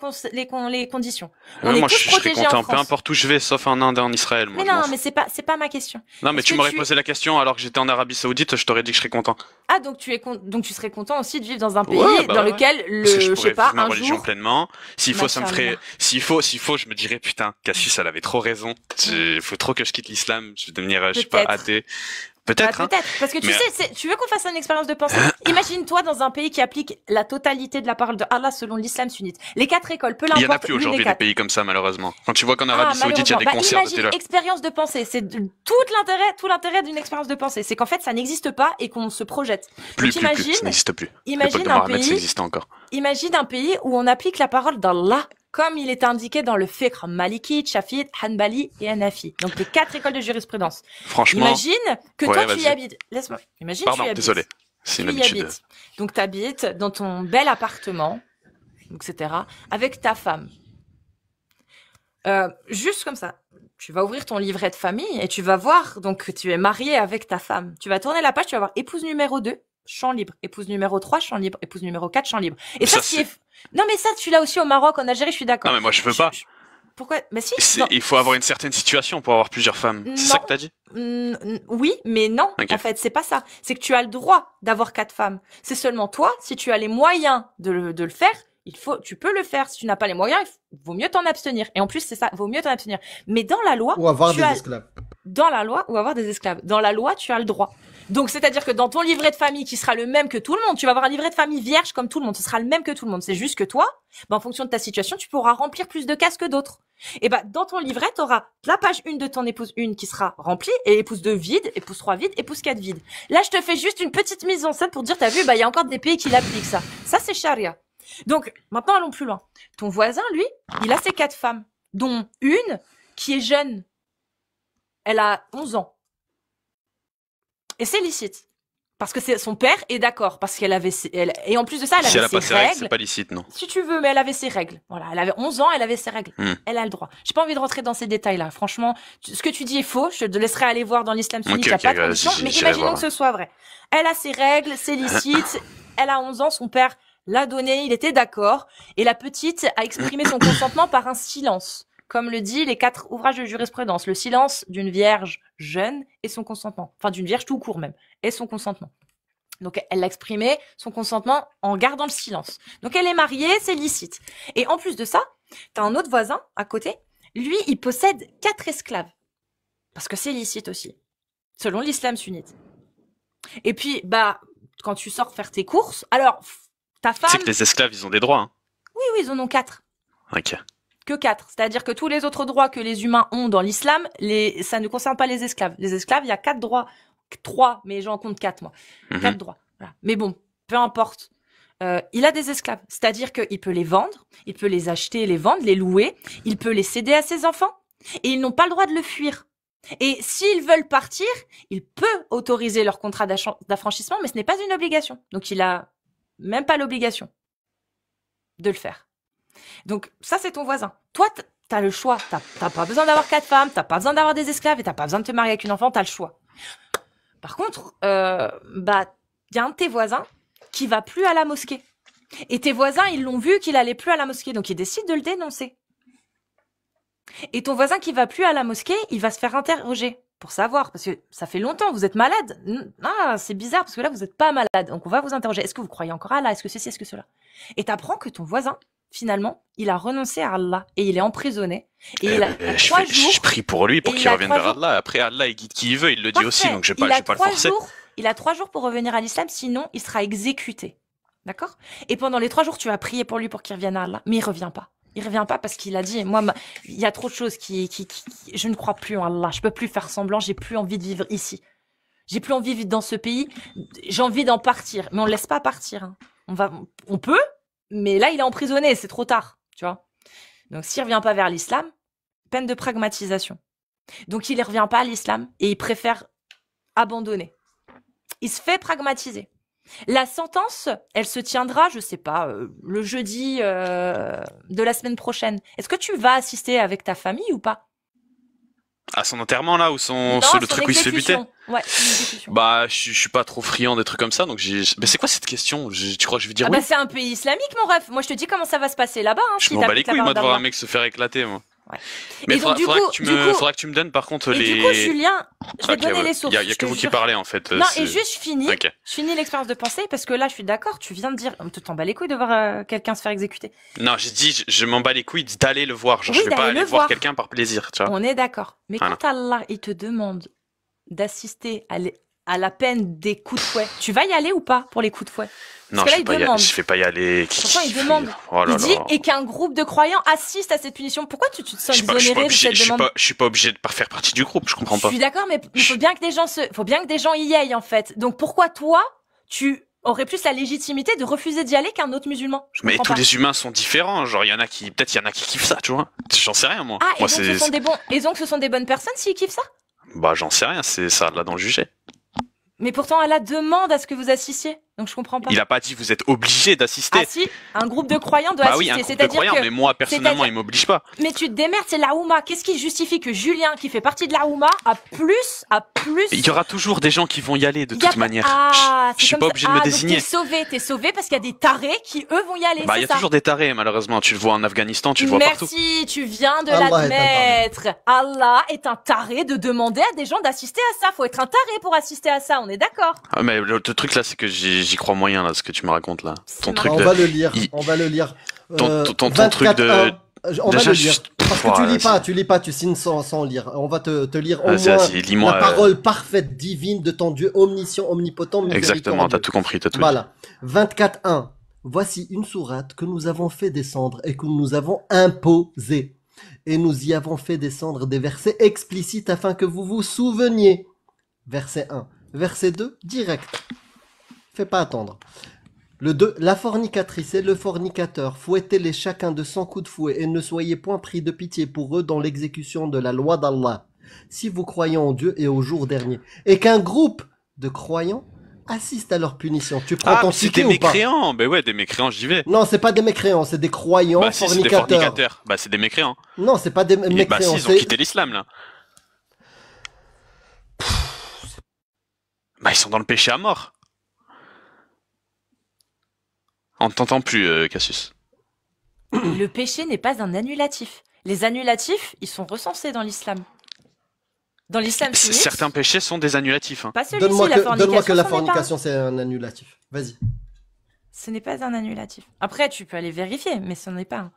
conditions. On est moi, tous je serais protégés en content, peu France. importe où je vais, sauf en Inde et en Israël. Moi, Mais je m'en non, fous. mais c'est pas ma question. Non, mais est-ce tu que m'aurais tu- posé la question alors que j'étais en Arabie Saoudite, je t'aurais dit que je serais content. Ah, donc donc tu serais content aussi de vivre dans un pays Ouais, bah dans ouais. lequel Parce que je je pourrais sais pas, vivre ma un religion jour. pleinement. S'il faut, ça me ferait, Machallah. s'il faut, je me dirais, putain, Cassius, elle avait trop raison. Il faut trop que je quitte l'islam. Je vais devenir, je sais pas, Peut-être. athée. Bah, Peut-être, hein. peut-être, parce que tu Mais- sais, tu veux qu'on fasse une expérience de pensée. Imagine-toi dans un pays qui applique la totalité de la parole de Allah selon l'islam sunnite. Les 4 écoles, peu Il y en a l'importe, plus l'une des aujourd'hui des 4. pays comme ça, malheureusement. Quand tu vois qu'en Arabie Ah, Saoudite, il y a des malheureusement. concerts de Imagine, télé. expérience de pensée. C'est tout l'intérêt d'une expérience de pensée. C'est qu'en fait, ça n'existe pas et qu'on se projette. Plus, Donc, plus, plus. Ça n'existe plus. imagine L'époque de un Mohamed, ça pays, existait encore. imagine un pays où on applique la parole d'Allah comme il est indiqué dans le fiqh Maliki, Shafi'i, Hanbali et Hanafi. Donc les 4 écoles de jurisprudence. Franchement. Imagine que Ouais, toi tu y vas-y. habites. Laisse-moi. Imagine Pardon, tu y habites. désolé. C'est une Tu y habitude. habites. Donc t'habites dans ton bel appartement, etc. avec ta femme. Juste comme ça. Tu vas ouvrir ton livret de famille et tu vas voir donc que tu es marié avec ta femme. Tu vas tourner la page, tu vas voir épouse numéro 2, champ libre. Épouse numéro 3, champ libre. Épouse numéro 4, champ libre. Et ça, Ça, ce qui est... Non mais ça, tu l'as aussi au Maroc, en Algérie, je suis d'accord. Non, mais moi, je veux pas. Pourquoi? Mais si. Non. Il faut avoir une certaine situation pour avoir plusieurs femmes. C'est ça Non. que t'as dit? Oui, mais non. Ok. En fait, c'est pas ça. C'est que tu as le droit d'avoir 4 femmes. C'est seulement toi, si tu as les moyens de le faire, Tu peux le faire. Si tu n'as pas les moyens, vaut mieux t'en abstenir. Et en plus, c'est ça, vaut mieux t'en abstenir. Mais dans la loi, Ou avoir des esclaves. dans la loi, ou avoir des esclaves. Dans la loi, tu as le droit. Donc, c'est-à-dire que dans ton livret de famille, qui sera le même que tout le monde, tu vas avoir un livret de famille vierge comme tout le monde. Ce sera le même que tout le monde. C'est juste que toi, en fonction de ta situation, tu pourras remplir plus de cases que d'autres. Et dans ton livret, tu auras la page 1 de ton épouse 1 qui sera remplie, et épouse 2 vide, épouse 3 vide, épouse 4 vide. Là, je te fais juste une petite mise en scène pour dire, t'as vu, il y a encore des pays qui l'appliquent ça. Ça, c'est charia. Donc, maintenant, allons plus loin. Ton voisin, lui, il a ses 4 femmes, dont une qui est jeune. Elle a 11 ans. Et c'est licite. Parce que son père est d'accord. Parce qu'elle avait et en plus de ça, elle Si elle avait a pas ses ses règles, règles. c'est pas licite, non. Si tu veux, mais elle avait ses règles. Voilà. Elle avait 11 ans, elle avait ses règles. Elle a le droit. J'ai pas envie de rentrer dans ces détails-là. Franchement, ce que tu dis est faux. Je te laisserai aller voir dans l'islam sunnite. Il n'y a pas de condition. Mais imaginons que ce soit vrai. Elle a ses règles, c'est licite. Elle a 11 ans, son père l'a donné, il était d'accord. Et la petite a exprimé son consentement par un silence. Comme le dit les 4 ouvrages de jurisprudence. Le silence d'une vierge jeune et son consentement. Enfin, d'une vierge tout court même. Et son consentement. Donc, elle a exprimé son consentement en gardant le silence. Donc, elle est mariée, c'est licite. Et en plus de ça, t'as un autre voisin à côté. Lui, il possède 4 esclaves. Parce que c'est licite aussi. Selon l'islam sunnite. Et puis, quand tu sors faire tes courses, alors, ta femme... C'est que les esclaves, ils ont des droits, hein. Oui, ils en ont 4. Ok. Que 4. C'est-à-dire que tous les autres droits que les humains ont dans l'islam, ça ne concerne pas les esclaves. Les esclaves, il y a 4 droits. 3, mais j'en compte 4, moi. 4 droits. Voilà. Mais bon, peu importe. Il a des esclaves. C'est-à-dire qu'il peut les vendre, il peut les acheter, les vendre, les louer, il peut les céder à ses enfants, et ils n'ont pas le droit de le fuir. Et s'ils veulent partir, il peut autoriser leur contrat d'affranchissement, mais ce n'est pas une obligation. Donc, il a même pas l'obligation de le faire. Donc, ça, c'est ton voisin. Toi, t'as le choix. T'as pas besoin d'avoir 4 femmes, t'as pas besoin d'avoir des esclaves, et t'as pas besoin de te marier avec une enfant, t'as le choix. Par contre, y a un de tes voisins qui va plus à la mosquée. Et tes voisins, ils l'ont vu qu'il allait plus à la mosquée, donc ils décident de le dénoncer. Et ton voisin qui va plus à la mosquée, il va se faire interroger pour savoir, parce que ça fait longtemps, vous êtes malade. Ah, c'est bizarre, parce que là, vous n'êtes pas malade. Donc on va vous interroger. Est-ce que vous croyez encore à Allah? Est-ce que ceci, est-ce que cela? Et t'apprends que ton voisin, finalement, il a renoncé à Allah et il est emprisonné. Et je prie pour lui pour qu'il revienne vers Allah. Après, Allah, il guide qui il veut, il le dit aussi, donc je vais pas le forcer. Il a 3 jours pour revenir à l'islam, sinon il sera exécuté. D'accord? Et pendant les 3 jours, tu vas prier pour lui pour qu'il revienne à Allah. Mais il revient pas. Il revient pas parce qu'il a dit, moi, il y a trop de choses je ne crois plus en Allah. Je peux plus faire semblant, j'ai plus envie de vivre ici. J'ai plus envie de vivre dans ce pays. J'ai envie d'en partir. Mais on le laisse pas partir, hein. On peut, mais là, il est emprisonné, c'est trop tard, tu vois. Donc, s'il revient pas vers l'islam, peine de pragmatisation. Donc, il ne revient pas à l'islam et il préfère abandonner. Il se fait pragmatiser. La sentence, elle se tiendra, je sais pas, le jeudi de la semaine prochaine. Est-ce que tu vas assister avec ta famille ou pas? À son enterrement, là, ou le truc où il se fait buter? Ouais, une exécution. Je suis pas trop friand des trucs comme ça, donc mais c'est quoi cette question? Tu crois que je vais dire oui? C'est un pays islamique, mon ref. Moi, je te dis comment ça va se passer là-bas, hein. Je m'en bats les couilles, moi, de voir un mec se faire éclater, moi. Ouais. Mais faudra que tu me donnes, par contre, les... Du coup, Julien, je vais te donner les sources. Il y a que vous qui parlez, en fait. Non, et juste, je finis l'expérience de pensée, parce que là, je suis d'accord, tu viens de dire, t'en bats les couilles de voir quelqu'un se faire exécuter. Non, j'ai dit, je m'en bats les couilles d'aller le voir. Genre, je vais pas aller voir quelqu'un par plaisir, tu vois. On est d'accord. Mais quand Allah, il te demande d'assister à la peine des coups de fouet, tu vas y aller ou pas pour les coups de fouet? Non, je vais pas y aller. Pourquoi il demande? Il dit, et qu'un groupe de croyants assiste à cette punition. Pourquoi tu te sens exonéré de cette demande? Je suis pas obligé de faire partie du groupe, je comprends pas. Je suis d'accord, mais il faut bien que des gens y aillent, en fait. Donc pourquoi toi, tu aurais plus la légitimité de refuser d'y aller qu'un autre musulman? Mais tous les humains sont différents. Genre, peut-être il y en a qui kiffent ça, tu vois. J'en sais rien, moi. Ah, et donc ce sont des bonnes personnes s'ils kiffent ça? Bah, j'en sais rien, c'est ça, là, dans le juger. Mais pourtant, Allah demande à ce que vous assistiez. Donc, je comprends pas. Il a pas dit vous êtes obligé d'assister. Ah si, un groupe de croyants doit assister. Oui, un groupe de croyants, mais moi, personnellement, il m'oblige pas. Mais tu te démerdes, c'est la Oumma. Qu'est-ce qui justifie que Julien, qui fait partie de la Oumma, a plus... Il y aura toujours des gens qui vont y aller, de toute manière. Je suis pas obligé de me désigner. T'es sauvé parce qu'il y a des tarés qui, eux, vont y aller. Il y a toujours des tarés, malheureusement. Tu le vois en Afghanistan, tu le vois partout. Merci, tu viens de l'admettre. Allah est un taré de demander à des gens d'assister à ça. Faut être un taré pour assister à ça, on est d'accord. Mais le truc là, c'est que j'ai j'y crois moyen là, ce que tu me racontes là. C'est Ton marrant. truc On de, va le lire, il- on va le lire. ton truc de, 24-1. On va déjà le lire. juste, Parce que tu lis pas, tu signes sans lire. On va te lire au vas-y, moins vas-y, lis-moi. la parole parfaite, divine de ton Dieu, omniscient, omnipotent, Exactement, t'as miséricordieux. tout compris, t'as tout dit. Voilà. 24.1. Voici une sourate que nous avons fait descendre et que nous avons imposée. Et nous y avons fait descendre des versets explicites afin que vous vous souveniez. Verset 1. Verset 2, direct. Fais pas attendre. Le 2. La fornicatrice et le fornicateur, fouettez-les chacun de 100 coups de fouet et ne soyez point pris de pitié pour eux dans l'exécution de la loi d'Allah. Si vous croyez en Dieu et au jour dernier. Et qu'un groupe de croyants assiste à leur punition. Tu prends Ah, ton c'est ticket des ou pas? mécréants. Ben ouais, des mécréants, j'y vais. Non, c'est pas des mécréants, c'est des croyants Bah si, c'est des fornicateurs. fornicateurs. Bah c'est des mécréants. Non, c'est pas des Bah mécréants. si, ils ont c'est- quitté l'islam là. Bah ils sont dans le péché à mort. On ne t'entend plus, Cassius. Le péché n'est pas un annulatif. Les annulatifs, ils sont recensés dans l'islam. Dans l'islam sunnite, Certains péchés sont des annulatifs. Hein. pas celui-ci, Donne-moi la que, fornication. donne-moi que la c'en est pas un. fornication, c'est un annulatif. Vas-y. Ce n'est pas un annulatif. Après, tu peux aller vérifier, mais ce n'est pas un.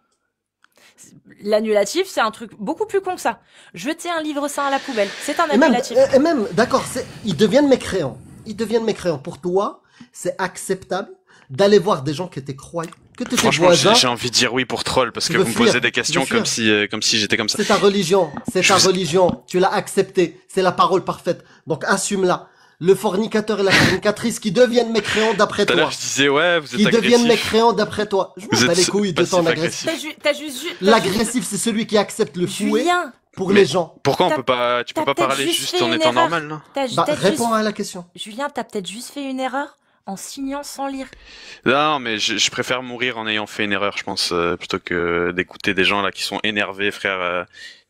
L'annulatif, c'est un truc beaucoup plus con que ça. Jeter un livre saint à la poubelle, c'est un annulatif. Et même, d'accord, ils deviennent mécréants. Ils deviennent mécréants. Pour toi, c'est acceptable d'aller voir des gens qui étaient croyants, que tu étais Franchement, voisin. j'ai envie de dire oui pour troll parce Tu que veux vous me fuir, posez des tu questions veux fuir. comme si j'étais comme ça. C'est ta religion. C'est Je ta vous- religion. Tu l'as acceptée. C'est la parole parfaite. Donc assume-la. Le fornicateur et la fornicatrice qui deviennent mécréants d'après Tout à toi. l'heure, je disais ouais, vous êtes Qui deviennent agressif. mécréants d'après toi. Je Vous m'en bats êtes les couilles de passif ton agressif. agressif. T'as juste... L'agressif, c'est celui qui accepte le fouet Julien, pour Mais- les gens. Pourquoi on T'as- peut pas, tu peux t'as pas peut-être parler juste juste fait en une étant erreur. normal là? t'as Bah, peut-être réponds juste... à la question. Julien, t'as peut-être juste fait une erreur en signant sans lire. Non, mais je préfère mourir en ayant fait une erreur, je pense, plutôt que d'écouter des gens là qui sont énervés, frère.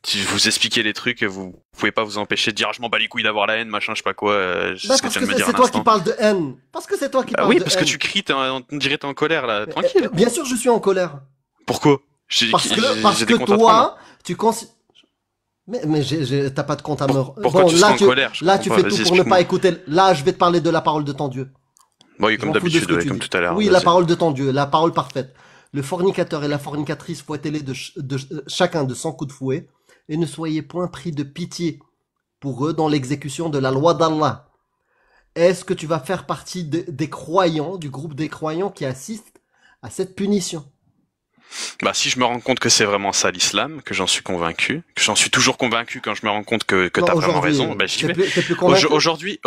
Si vous expliquez les trucs, vous pouvez pas vous empêcher de dire ah, je m'en bats les couilles d'avoir la haine, machin, je sais pas quoi. C'est Bah, ce que parce tu que viens de me dire c'est à toi qui l'instant. parles de haine. Parce que c'est toi qui Bah parles oui, de parce que haine. tu cries, on dirait t'es en colère là. Tranquille. Bien sûr, je suis en colère. Pourquoi? Parce J'ai que des comptes à te rendre. toi, tu considères... Mais t'as pas de compte à me... Pourquoi Bon, tu là, serais en colère? Je là, comprends tu pas. fais Vas-y, tout pour ne explique-moi. pas écouter. Là, je vais te parler de la parole de ton Dieu. Bon, oui, Je comme m'en fous de ce d'habitude, que ouais, tu comme dis. tout à l'heure. Oui, vas-y. la parole de ton Dieu, la parole parfaite. Le fornicateur et la fornicatrice, fouettez-les chacun de 100 coups de fouet, et ne soyez point pris de pitié pour eux dans l'exécution de la loi d'Allah. Est-ce que tu vas faire partie des croyants, du groupe des croyants qui assistent à cette punition? Bah, si je me rends compte que c'est vraiment ça l'islam, que j'en suis convaincu, que j'en suis toujours convaincu quand je me rends compte que Non, t'as vraiment aujourd'hui, raison, bah, j'y t'es vais. plus- t'es plus convaincu? Aujourd'hui,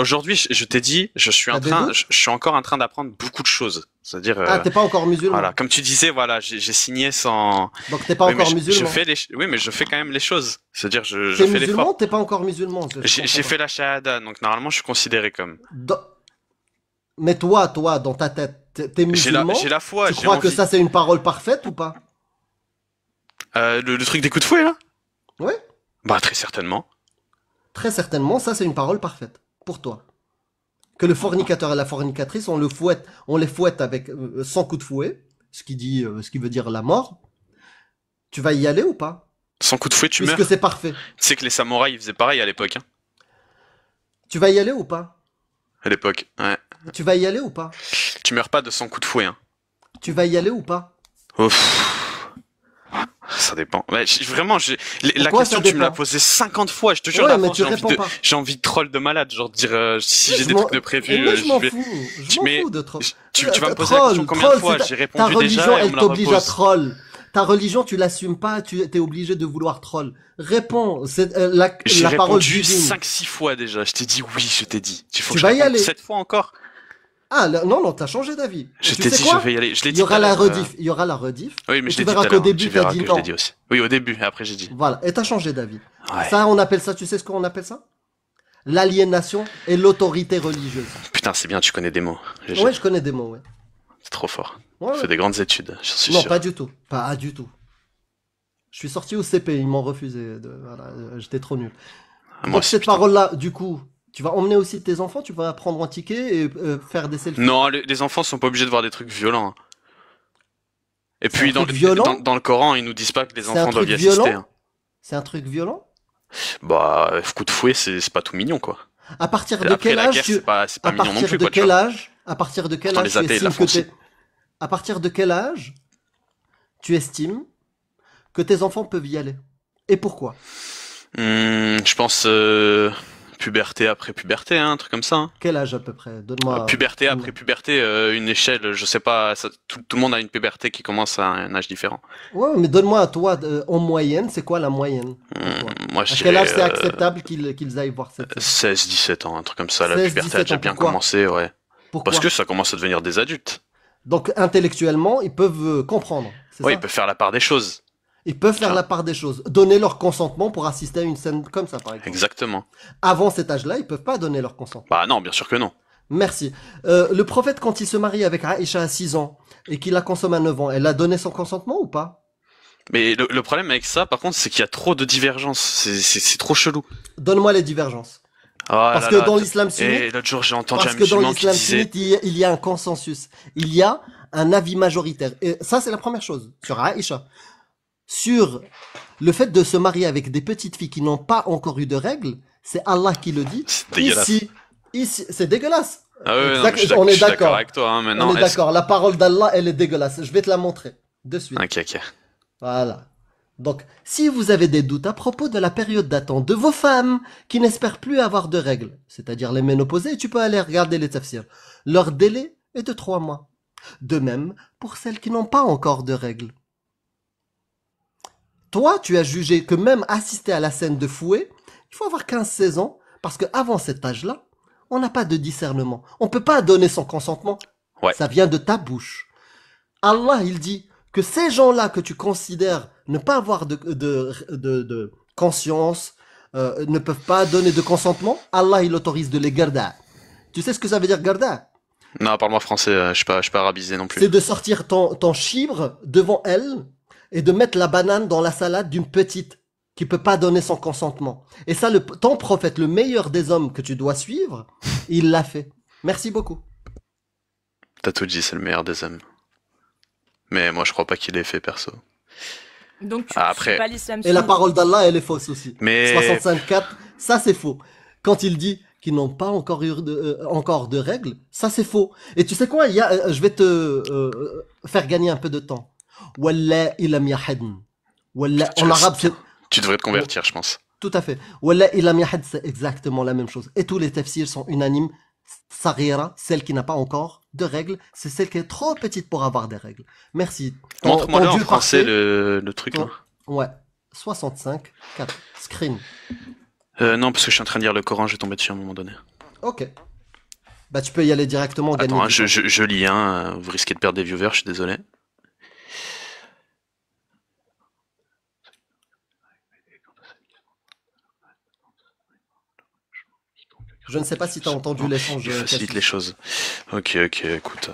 je t'ai dit, je suis T'as des doutes je suis encore en train d'apprendre beaucoup de choses. C'est-à-dire, Ah, t'es pas encore musulman. voilà, comme tu disais, voilà, j'ai signé sans. Donc t'es pas Oui, mais encore je musulman. fais oui, mais je fais quand même les choses. C'est-à-dire, je T'es fais musulman, l'effort. t'es pas encore musulman. J'ai fait la shahada, donc normalement, je suis considéré comme. Mais toi, dans ta tête, t'es musulman. J'ai la foi. Tu j'ai crois que envie. ça c'est une parole parfaite ou pas? Le truc des coups de fouet là? Ouais. Bah très certainement. Très certainement, ça c'est une parole parfaite pour toi. Que le fornicateur et la fornicatrice, on les fouette avec 100 coups de fouet, ce qui veut dire la mort. Tu vas y aller ou pas? Sans coup de fouet, tu meurs. Puisque c'est parfait. Tu sais que les samouraïs ils faisaient pareil à l'époque. Hein. Tu vas y aller ou pas? À l'époque, ouais. Tu vas y aller ou pas? Tu meurs pas de 100 coups de fouet. Hein. Tu vas y aller ou pas? Ouf. Ça dépend. Ouais, vraiment, la Pourquoi question ça tu me l'as dépend? posée 50 fois. Je te jure, Ouais, la mais fin, tu réponds pas. j'ai envie de troll de malade, genre dire si j'ai Je des m'en- trucs de prévu. Mais je m'en je vais- fous. Je Mais m'en fous de troll. tu vas me poser la question combien de fois? J'ai Ta répondu religion, déjà et on elle me la t'oblige à repose. troll. Ta religion, tu l'assumes pas, tu es obligé de vouloir troll. Réponds, c'est la J'ai parole répondu divine. 5-6 fois déjà. Je t'ai dit oui, je t'ai dit. Il faut Tu que vas je y réponde aller. 7 fois encore. Ah non, t'as changé d'avis. Je Tu t'ai sais dit quoi? je vais y aller. Je l'ai Il dit y aura tout à la l'heure, rediff. Il y aura la rediff. Oui, mais Et je tu l'ai dit verras tout à qu'au l'heure. début, Tu t'as verras dit que je non. l'ai dit aussi. Oui, au début. Après, j'ai dit. Voilà, et t'as changé d'avis. Ouais. Ça, on appelle ça, tu sais ce qu'on appelle ça? L'aliénation et l'autorité religieuse. Putain, c'est bien, tu connais des mots. GG. Ouais, je connais des mots, ouais. C'est trop fort. Ouais, Tu fais ouais. des grandes études, j'en suis Non, sûr. pas du tout. Pas du tout. Je suis sorti au CP, ils m'ont refusé. Voilà, j'étais trop nul. Moi Donc aussi, cette putain. parole-là, du coup, tu vas emmener aussi tes enfants, tu vas prendre un ticket et faire des selfies. Non, les enfants sont pas obligés de voir des trucs violents. hein. Et C'est puis un dans, truc violent dans le Coran, ils nous disent pas que les C'est un enfants doivent truc y assister. violent hein. C'est un truc violent? Bah, coup de fouet, c'est pas tout mignon quoi. À partir de Après quel la âge guerre, c'est pas à mignon non partir plus de quoi. Tu quel vois. âge, À partir de quel Pourtant, âge les athées, ils la font aussi. À partir de quel âge tu estimes que tes enfants peuvent y aller? Et pourquoi? Je pense puberté après puberté, hein, un truc comme ça. Hein. Quel âge à peu près? Donne-moi. Puberté après puberté, une échelle, je sais pas, tout le monde a une puberté qui commence à un âge différent. Ouais, mais donne-moi à toi, en moyenne, c'est quoi la moyenne pour toi? Moi, je À quel dirais âge c'est acceptable qu'ils aillent voir cette série? 16-17 ans, un truc comme ça. La 16, puberté a 17 déjà ans, bien pourquoi? commencé, ouais. Pourquoi? Parce que ça commence à devenir des adultes. Donc intellectuellement, ils peuvent comprendre, c'est Ouais, ça? ils peuvent faire la part des choses. Ils peuvent faire Tiens. la part des choses, donner leur consentement pour assister à une scène comme ça, par exemple. Exactement. Avant cet âge-là, ils peuvent pas donner leur consentement. Bah non, bien sûr que non. Merci. Le prophète, quand il se marie avec Aïcha à 6 ans et qu'il la consomme à 9 ans, elle a donné son consentement ou pas? Mais le problème avec ça, par contre, c'est qu'il y a trop de divergences. C'est trop chelou. Donne-moi les divergences. Ah Parce là que là, dans l'islam sunnite, Et l'autre jour, j'ai entendu parce un que dans musulman qui l'islam disait... sunnite, il y a un consensus. Il y a un avis majoritaire. Et ça, c'est la première chose sur Aïcha. Sur le fait de se marier avec des petites filles qui n'ont pas encore eu de règles, c'est Allah qui le dit. C'est dégueulasse. Ici, c'est dégueulasse. Ah ouais, non, Exact, mais je suis on est je suis d'accord. avec toi. Hein, maintenant, On est d'accord. La parole d'Allah, elle est dégueulasse. Je vais te la montrer de suite. Ok, ok. Voilà. Donc, si vous avez des doutes à propos de la période d'attente de vos femmes qui n'espèrent plus avoir de règles, c'est-à-dire les ménopausées, tu peux aller regarder les tafsirs. Leur délai est de 3 mois. De même pour celles qui n'ont pas encore de règles. Toi, tu as jugé que même assister à la scène de fouet, il faut avoir 15-16 ans, parce qu'avant cet âge-là, on n'a pas de discernement. On peut pas donner son consentement. Ouais. Ça vient de ta bouche. Allah, il dit que ces gens-là que tu considères ne pas avoir de conscience, ne peuvent pas donner de consentement, Allah, il autorise de les garder. Tu sais ce que ça veut dire garder? Non, parle-moi français, je suis pas arabisé non plus. C'est de sortir ton chibre devant elle et de mettre la banane dans la salade d'une petite qui peut pas donner son consentement. Et ça, ton prophète, le meilleur des hommes que tu dois suivre, il l'a fait. Merci beaucoup. T'as tout dit, c'est le meilleur des hommes. Mais moi, je crois pas qu'il l'ait fait, perso. Donc tu Ah, ne après- suis pas l'islam Et la sunnite. parole d'Allah, elle est fausse aussi. Mais 65.4, ça c'est faux. Quand il dit qu'ils n'ont pas encore eu encore de règles, ça c'est faux. Et tu sais quoi, je vais te faire gagner un peu de temps. Wallah ilam yahadn. Wallah, Tu en restes arabe, c'est bien. Tu devrais te convertir, je pense. tout à fait. Wallah ilam yahad, c'est exactement la même chose. Et tous les tafsirs sont unanimes. Saghira, celle qui n'a pas encore de règles, c'est celle qui est trop petite pour avoir des règles. Merci. Montre-moi Ton en Dieu français parfait. le truc, là. Ouais. 65, 4. Screen. Non, parce que je suis en train de lire le Coran, je vais tomber dessus à un moment donné. Ok. Bah, tu peux y aller directement, gagner Attends, hein, du temps. je lis, hein, vous risquez de perdre des viewers, je suis désolé. Je ne sais pas si tu as entendu l'échange. Il facilite Cassius. les choses. Ok, écoute.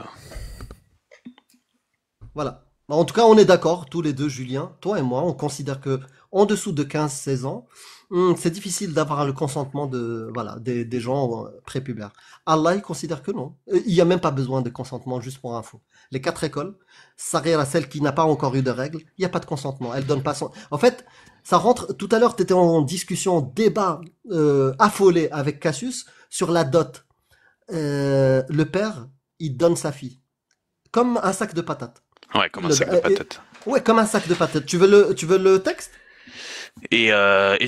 Voilà. En tout cas, on est d'accord, tous les deux, Julien, toi et moi, on considère que en dessous de 15-16 ans, c'est difficile d'avoir le consentement des gens prépubères. Allah, il considère que non. Il n'y a même pas besoin de consentement, juste pour info. Les 4 écoles, Saghira, celle qui n'a pas encore eu de règles, il n'y a pas de consentement. Elle donne pas son... En fait, ça rentre... Tout à l'heure, tu étais en discussion, débat affolé avec Cassius sur la dot. Le père, il donne sa fille. Comme un sac de patates. Ouais, comme un Le- sac de et- patates. Ouais, comme un sac de patates. Tu veux le texte? Et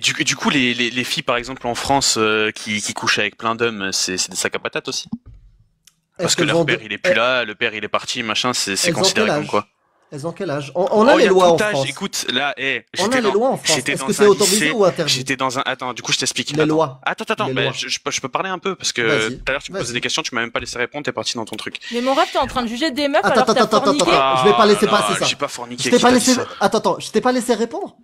du coup, les filles, par exemple, en France, qui couchent avec plein d'hommes, c'est des sacs à patates aussi. Parce Est-ce que qu'elles leur ont père, de- il est plus là, le père, il est parti, machin, c'est Elles ont considéré quel comme âge quoi? Elles ont quel âge? On a Oh, il les y a lois en tout âge. France. Écoute, là, On a les lois en France. j'étais Est-ce dans que c'est un autorisé lycée, ou interdit? j'étais dans un, attends, du coup, je t'explique. Les Attends. lois. Attends, Les bah, lois. je peux parler un peu, parce que Vas-y. tout à l'heure, tu me posais Vas-y. des questions, tu m'as même pas laissé répondre, t'es parti dans ton truc. Mais mon rêve, t'es en train de juger des meufs Attends, alors que t'as attends, forniqué. attends. Je vais pas laisser Ah, passer ça. J'ai pas Je forniqué. t'ai qui pas t'a dit laissé... ça Attends, je t'ai pas laissé répondre?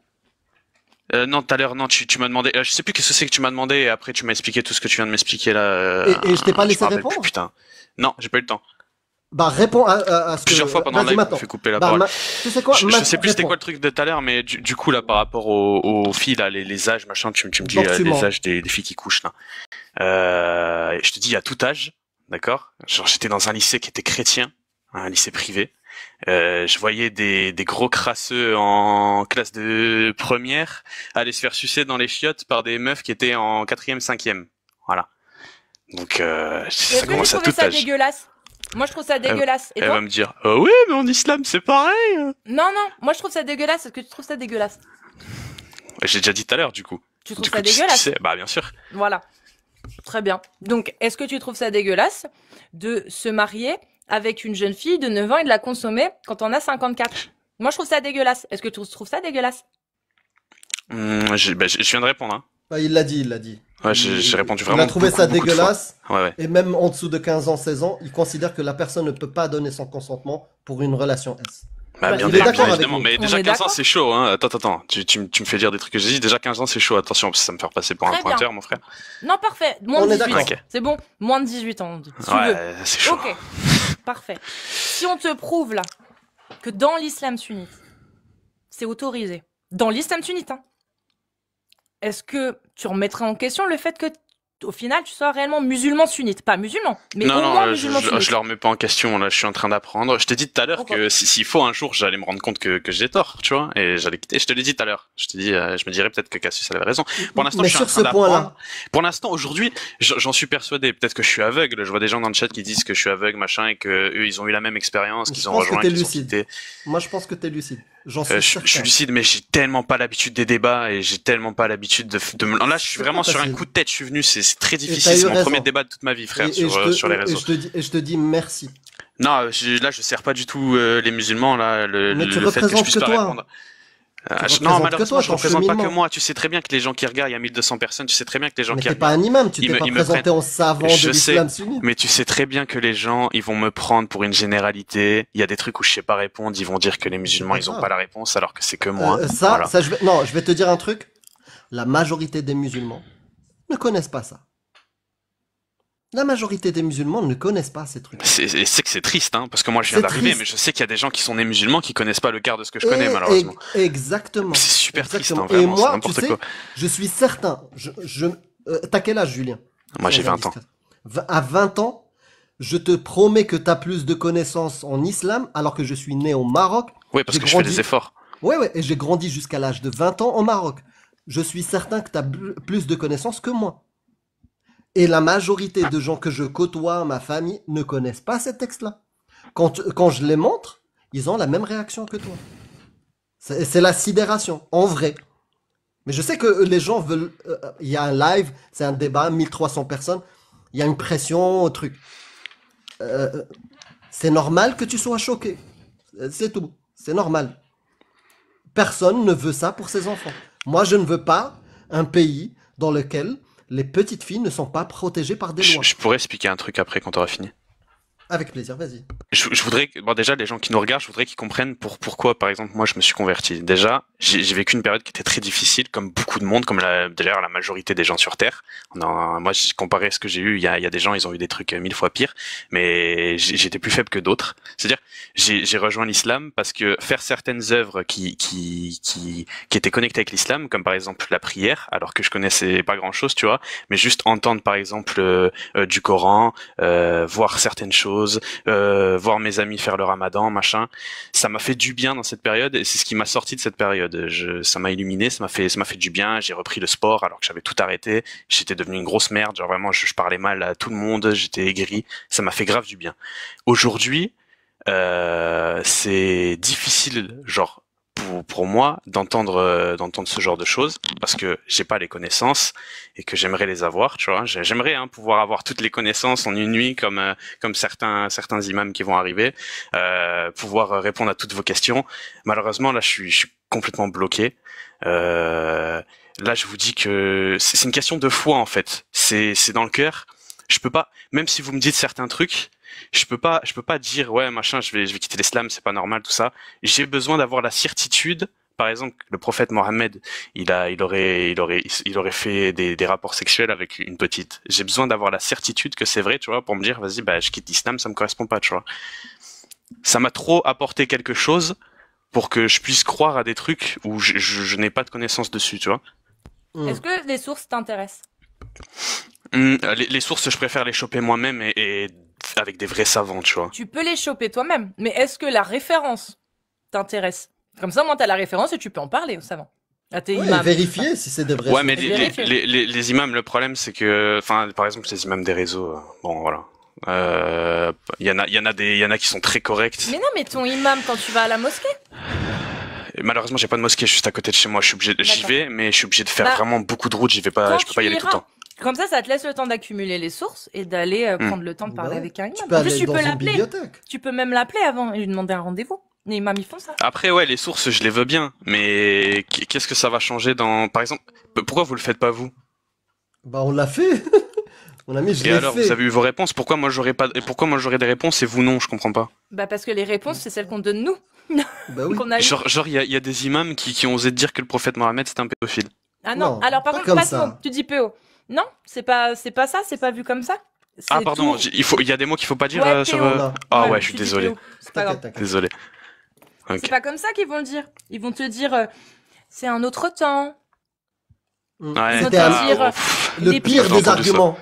Non, tout à l'heure, non, tu m'as demandé, je sais plus qu'est-ce que c'est que tu m'as demandé, et après tu m'as expliqué tout ce que tu viens de m'expliquer là. Et je t'ai pas laissé me rappelle répondre plus, putain. Non, j'ai pas eu le temps. Bah, réponds à ce que... Plusieurs fois pendant le Vas-y, live, on maintenant. me fait couper la Bah, parole. tu sais quoi? Je sais plus c'était réponds. quoi le truc de tout à l'heure, mais du coup là par rapport aux filles là, les âges machin, tu me dis Donc, tu mens. les âges des filles qui couchent là. Je te dis à tout âge, d'accord. Genre j'étais dans un lycée qui était chrétien, un lycée privé. Je voyais des gros crasseux en classe de première aller se faire sucer dans les chiottes par des meufs qui étaient en 4e, 5e. Voilà. Donc ça Est-ce que commence j'ai à trouvé tout ça âge. dégueulasse? Moi, je trouve ça dégueulasse. Et Elle toi? va me dire, oui, mais en islam, c'est pareil. Non, moi, je trouve ça dégueulasse. Est-ce que tu trouves ça dégueulasse? J'ai déjà dit tout à l'heure, du coup. Tu trouves Du ça coup, tu dégueulasse? sais, bah, bien sûr. Voilà. Très bien. Donc, est-ce que tu trouves ça dégueulasse de se marier avec une jeune fille de 9 ans et de la consommer quand on a 54? Moi, je trouve ça dégueulasse. Est-ce que tu trouves ça dégueulasse? Je viens de répondre, hein. Bah, il l'a dit. Ouais, j'ai répondu Il vraiment a trouvé ça beaucoup de fois. dégueulasse. Ouais. Et même en dessous de 15 ans, 16 ans, il considère que la personne ne peut pas donner son consentement pour une relation S. Bah, Bah, bien il est d'accord, d'accord avec évidemment. nous. Mais On déjà est 15 ans, d'accord. c'est chaud, hein. Attends. Tu me fais dire des trucs que j'ai dit. Déjà 15 ans, c'est chaud. Attention, parce que ça me fait repasser pour un Très bien. pointeur, mon frère. Non, parfait. Moins On de est 18 ans. d'accord. Ok. C'est bon. Moins de 18 ans. Si tu veux. Ouais, c'est chaud. Ok. Parfait. Si on te prouve là que dans l'islam sunnite, c'est autorisé. Dans l'islam sunnite, hein. Est-ce que tu remettrais en question le fait que, au final, tu sois réellement musulman sunnite? Pas musulman, mais au moins musulman sunnite. Je le remets pas en question. Là, je suis en train d'apprendre. Je t'ai dit tout à l'heure Ok. que s'il faut un jour, j'allais me rendre compte que j'ai tort, tu vois, et j'allais quitter. Je te l'ai dit tout à l'heure. Je te dis, je me dirais peut-être que Cassius avait raison. Pour l'instant, Mais je suis en sur train ce point-là, d'apprendre. Pour l'instant, aujourd'hui, j'en suis persuadé. Peut-être que je suis aveugle. Je vois des gens dans le chat qui disent que je suis aveugle, machin, et que eux, ils ont eu la même expérience, Je qu'ils ont pense que rejoint, t'es qu'ils ont lucide. quitté. moi je pense que t'es lucide. J'en suis Je certain. suis lucide, mais j'ai tellement pas l'habitude des débats et j'ai tellement pas l'habitude de me... Là, je suis vraiment sur un coup de tête. Je suis venu, c'est très t'as difficile. eu C'est mon raison. premier débat de toute ma vie, frère, Et sur les réseaux. je te dis merci. Non, là, je sers pas du tout les musulmans, là, Mais tu le fait que je représentes puisse que pas toi. répondre. Tu Non, représentes malheureusement, que toi, je ton représente pas que cheminement. moi. Tu sais très bien que les gens qui regardent, il y a 1200 personnes, tu sais très bien que les gens Mais qui t'es pas regardent. un imam, tu Ils t'es me- pas ils me présenté prennent. en savant Je de sais, l'islam sunnite. mais tu sais très bien que les gens, ils vont me prendre pour une généralité. Il y a des trucs où je sais pas répondre, ils vont dire que les musulmans, pas ils ont grave. pas la réponse, alors que c'est que moi. Ça, Voilà. je vais te dire un truc. La majorité des musulmans ne connaissent pas ça. La majorité des musulmans ne connaissent pas ces trucs. C'est que c'est triste, hein, parce que moi je viens C'est d'arriver, triste. mais je sais qu'il y a des gens qui sont nés musulmans qui connaissent pas le quart de ce que je connais, malheureusement. Exactement. C'est super triste, Exactement. hein, vraiment, Et c'est moi, tu n'importe sais, quoi. je suis certain. T'as quel âge, Julien? Moi j'ai Sans 20 ans. indiscrétion. À 20 ans, je te promets que t'as plus de connaissances en islam, alors que je suis né au Maroc. Oui, parce J'ai que je fais grandi- des efforts. Ouais, et j'ai grandi jusqu'à l'âge de 20 ans au Maroc. Je suis certain que t'as plus de connaissances que moi. Et la majorité de gens que je côtoie, ma famille, ne connaissent pas ces textes-là. Quand je les montre, ils ont la même réaction que toi. C'est la sidération, en vrai. Mais je sais que les gens veulent... Il y a un live, c'est un débat, 1300 personnes. Il y a une pression, truc. C'est normal que tu sois choqué. C'est tout. C'est normal. Personne ne veut ça pour ses enfants. Moi, je ne veux pas un pays dans lequel les petites filles ne sont pas protégées par des lois. Je pourrais expliquer un truc après quand t'auras fini. Avec plaisir, vas-y. Je voudrais que, bon, déjà, les gens qui nous regardent, je voudrais qu'ils comprennent pourquoi, par exemple, moi, je me suis converti. Déjà, j'ai vécu une période qui était très difficile, comme beaucoup de monde, comme d'ailleurs la majorité des gens sur Terre. Moi, j'ai comparé ce que j'ai eu, il y a des gens, ils ont eu des trucs 1000 fois pires, mais j'étais plus faible que d'autres. C'est-à-dire, j'ai rejoint l'islam parce que faire certaines œuvres qui étaient connectées avec l'islam, comme par exemple la prière, alors que je connaissais pas grand-chose, tu vois, mais juste entendre, par exemple, du Coran, voir certaines choses, voir mes amis faire le ramadan, machin, ça m'a fait du bien dans cette période et c'est ce qui m'a sorti de cette période. Ça m'a illuminé, ça m'a fait du bien. J'ai repris le sport alors que j'avais tout arrêté. J'étais devenu une grosse merde, genre vraiment je parlais mal à tout le monde, j'étais aigri. Ça m'a fait grave du bien. Aujourd'hui, c'est difficile, genre pour moi d'entendre ce genre de choses parce que j'ai pas les connaissances et que j'aimerais les avoir, tu vois. J'aimerais pouvoir avoir toutes les connaissances en une nuit comme certains imams qui vont arriver, pouvoir répondre à toutes vos questions. Malheureusement là je suis complètement bloqué. Là je vous dis que c'est une question de foi en fait. C'est dans le cœur. Je peux pas, même si vous me dites certains trucs, je peux pas dire ouais machin je vais quitter l'islam, c'est pas normal tout ça. J'ai besoin d'avoir la certitude. Par exemple, le prophète Mohammed, il aurait fait des rapports sexuels avec une petite. J'ai besoin d'avoir la certitude que c'est vrai, tu vois, pour me dire vas-y je quitte l'islam, ça me correspond pas, tu vois. Ça m'a trop apporté quelque chose pour que je puisse croire à des trucs où je n'ai pas de connaissances dessus, tu vois. Est-ce que les sources t'intéressent? Les sources, je préfère les choper moi-même et avec des vrais savants, tu vois. Tu peux les choper toi-même, mais est-ce que la référence t'intéresse? Comme ça, moi, t'as la référence et tu peux en parler aux savants. À tes Ouais, imams. vérifier si c'est des vrais. Ouais, mais Vérifier. les imams, le problème, c'est que, enfin, par exemple, les imams des réseaux, bon, voilà. Il y en a qui sont très corrects. Mais non, mais ton imam, quand tu vas à la mosquée, Et malheureusement, j'ai pas de mosquée juste à côté de chez moi. J'y D'accord. vais, mais je suis obligé de faire Bah, vraiment beaucoup de routes. quand Je peux tu pas y aller tout le iras, temps. comme ça te laisse le temps d'accumuler les sources et d'aller prendre le temps de Bah parler ouais. avec un Tu imam. peux En plus, aller tu dans peux une l'appeler. bibliothèque. Tu peux même l'appeler avant et lui demander un rendez-vous. Les imams, ils font ça. Après, ouais, les sources, je les veux bien, mais qu'est-ce que ça va changer dans, par exemple, pourquoi vous le faites pas vous? Bah on l'a fait. Mon ami, je Et l'ai alors, vous fait. avez eu vos réponses? Pourquoi moi j'aurais pas, et pourquoi moi j'aurais des réponses et vous non? Je comprends pas. Bah, parce que les réponses, c'est celles qu'on donne nous. Bah oui. Qu'on a eu. Genre, il y a des imams qui ont osé dire que le prophète Mohammed c'était un pédophile. Ah non. Non, Alors, par pas contre, comme pas de ça. mots. Tu dis PO. Non, c'est pas ça, c'est pas vu comme ça. Ah, C'est pardon, tout. il y a des mots qu'il faut pas dire Ouais, sur. PO. Voilà. Ah Ouais, ouais, je suis tu dis désolé. PO. C'est pas grave. T'inquiète, t'inquiète. Désolé. Ok. C'est pas comme ça qu'ils vont le dire. Ils vont te dire, c'est un autre temps. Ouais, Ils vont C'était un- te dire, Le les pire J'ai des entendu ça. arguments,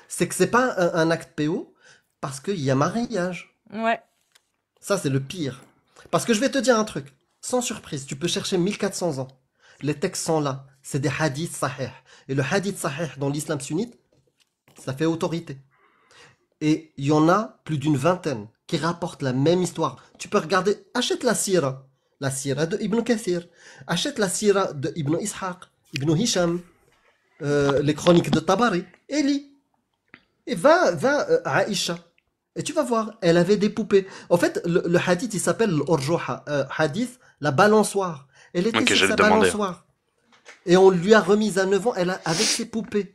c'est que c'est pas un acte PO parce qu'il y a mariage. ouais. Ça, c'est le pire. Parce que je vais te dire un truc. Sans surprise, tu peux chercher 1400 ans. Les textes sont là. C'est des hadiths sahih. Et le hadith sahih dans l'islam sunnite, ça fait autorité. Et il y en a plus d'une vingtaine qui rapportent la même histoire. Tu peux regarder, achète la sira de Ibn Kathir, achète la sira de Ibn Ishaq, Ibn Hisham, les chroniques de Tabari, et lis. Et va à Aïcha. Et tu vas voir, elle avait des poupées. En fait, le hadith, il s'appelle l'Urjuha. Hadith, la balançoire. Elle était Ok, sur je vais sa le demander. balançoire. Et on lui a remise à 9 ans, avec ses poupées.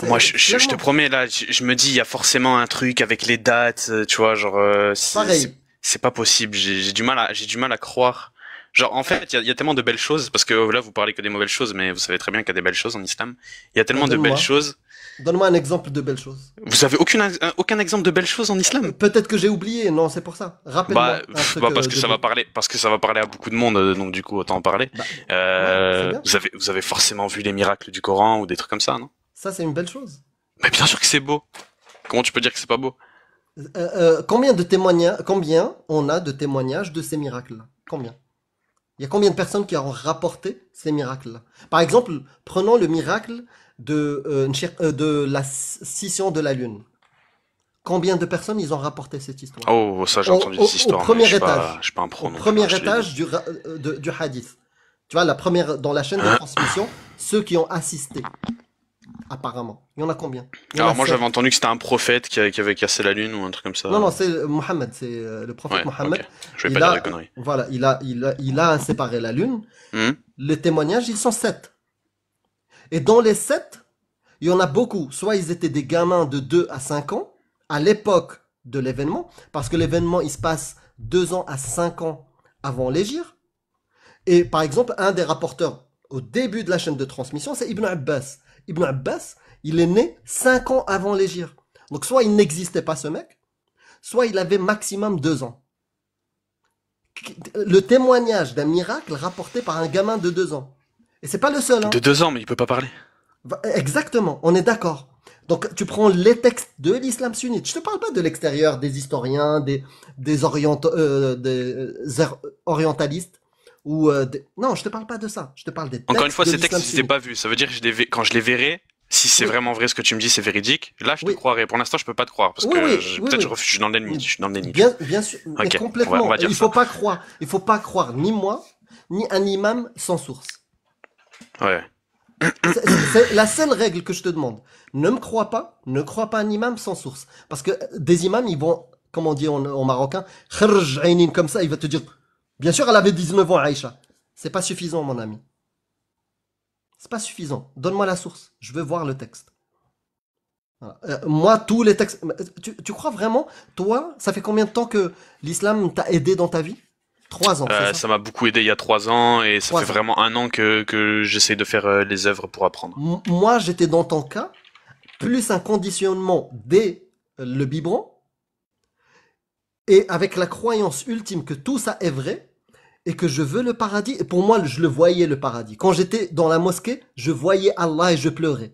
Moi, je te Clairement. promets, là, je me dis, il y a forcément un truc avec les dates, tu vois, genre, Pareil. c'est pas possible. J'ai du mal à croire. Genre, en fait, il y a tellement de belles choses, parce que là, vous parlez que des mauvaises choses, mais vous savez très bien qu'il y a des belles choses en islam. Il y a tellement de Donne-moi. belles choses. Donne-moi un exemple de belles choses. Vous avez aucun exemple de belles choses en islam? Peut-être que j'ai oublié, non, c'est pour ça. Rappelle-moi Bah, un truc parce que de ça va beau. parler à beaucoup de monde, donc du coup, autant en parler. Bah, ouais, c'est bien. Vous avez forcément vu les miracles du Coran ou des trucs comme ça, non? Ça, c'est une belle chose. Mais bien sûr que c'est beau. Comment tu peux dire que c'est pas beau? Combien on a de témoignages de ces miracles-là? Combien? Il y a combien de personnes qui ont rapporté ces miracles-là? Par exemple, prenons le miracle de la scission de la Lune. Combien de personnes ils ont rapporté cette histoire? Oh, ça, j'ai Au- entendu au- des histoires. au premier mais je suis étage. je suis pas un pro Au non plus, premier hein, je te l'ai étage dit. du hadith. Tu vois, la première, dans la chaîne de transmission, ceux qui ont assisté. Apparemment. Il y en a combien? Il y en Alors a moi, sept. j'avais entendu que c'était un prophète qui avait cassé la lune ou un truc comme ça. Non, non, c'est Mohammed, c'est le prophète Ouais, Mohammed. ok. Je vais Il pas dire a, des conneries. voilà, il a séparé la lune. Hmm. Les témoignages, ils sont 7. Et dans les 7, il y en a beaucoup. Soit ils étaient des gamins de 2 à 5 ans, à l'époque de l'événement, parce que l'événement, il se passe 2 ans à 5 ans avant l'hégire. Et par exemple, un des rapporteurs au début de la chaîne de transmission, c'est Ibn Abbas. Ibn Abbas, il est né 5 ans avant l'hégire. Donc soit il n'existait pas ce mec, soit il avait maximum 2 ans. Le témoignage d'un miracle rapporté par un gamin de 2 ans. Et c'est pas le seul. Hein. De 2 ans, mais il peut pas parler. Exactement, on est d'accord. Donc tu prends les textes de l'islam sunnite. Je te parle pas de l'extérieur, des historiens, des orientalistes. Non, je te parle pas de ça. Je te parle des textes Encore une fois, de ces l'islam textes, ils étaient sunnite. pas vus. Ça veut dire que quand je les verrai, si c'est Oui. vraiment vrai ce que tu me dis, c'est véridique. Là, je te Oui. croirais. Pour l'instant, je peux pas te croire parce Oui, que oui, peut-être oui. je refuse. Je suis dans le déni. Je suis dans le déni. Bien sûr, mais Ok, complètement. on va dire Il ça. faut pas croire. Il faut pas croire ni moi, ni un imam sans source. Ouais. C'est la seule règle que je te demande. Ne me crois pas, ne crois pas un imam sans source. Parce que des imams, ils vont, comme on dit en marocain, kharj aynin, comme ça, il va te dire, bien sûr, elle avait 19 ans, Aïcha. C'est pas suffisant, mon ami. C'est pas suffisant. Donne-moi la source. Je veux voir le texte. Voilà. Moi, tous les textes. Tu crois vraiment, toi, ça fait combien de temps que l'islam t'a aidé dans ta vie? 3 ans, c'est ça? Ça m'a beaucoup aidé il y a 3 ans et ça 3 fait ans. vraiment 1 an que j'essaie de faire les œuvres pour apprendre. Moi, j'étais dans ton cas, plus un conditionnement dès le biberon, et avec la croyance ultime que tout ça est vrai, et que je veux le paradis. Et pour moi, je le voyais, le paradis. Quand j'étais dans la mosquée, je voyais Allah et je pleurais.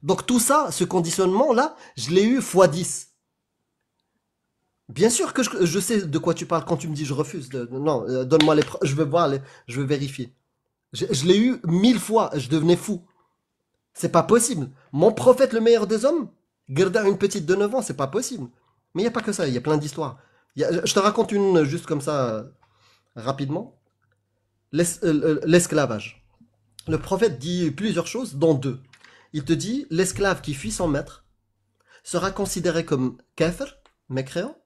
Donc tout ça, ce conditionnement-là, je l'ai eu fois 10. Bien sûr que je sais de quoi tu parles quand tu me dis je refuse. Non, donne-moi les preuves, je veux voir, je veux vérifier. Je l'ai eu 1000 fois, je devenais fou. C'est pas possible. Mon prophète, le meilleur des hommes, Gerda, une petite de 9 ans, c'est pas possible. Mais il n'y a pas que ça, il y a plein d'histoires. Je te raconte une juste comme ça, rapidement. L'esclavage. Le prophète dit plusieurs choses, dont deux. Il te dit, l'esclave qui fuit son maître sera considéré comme kafir, mécréant,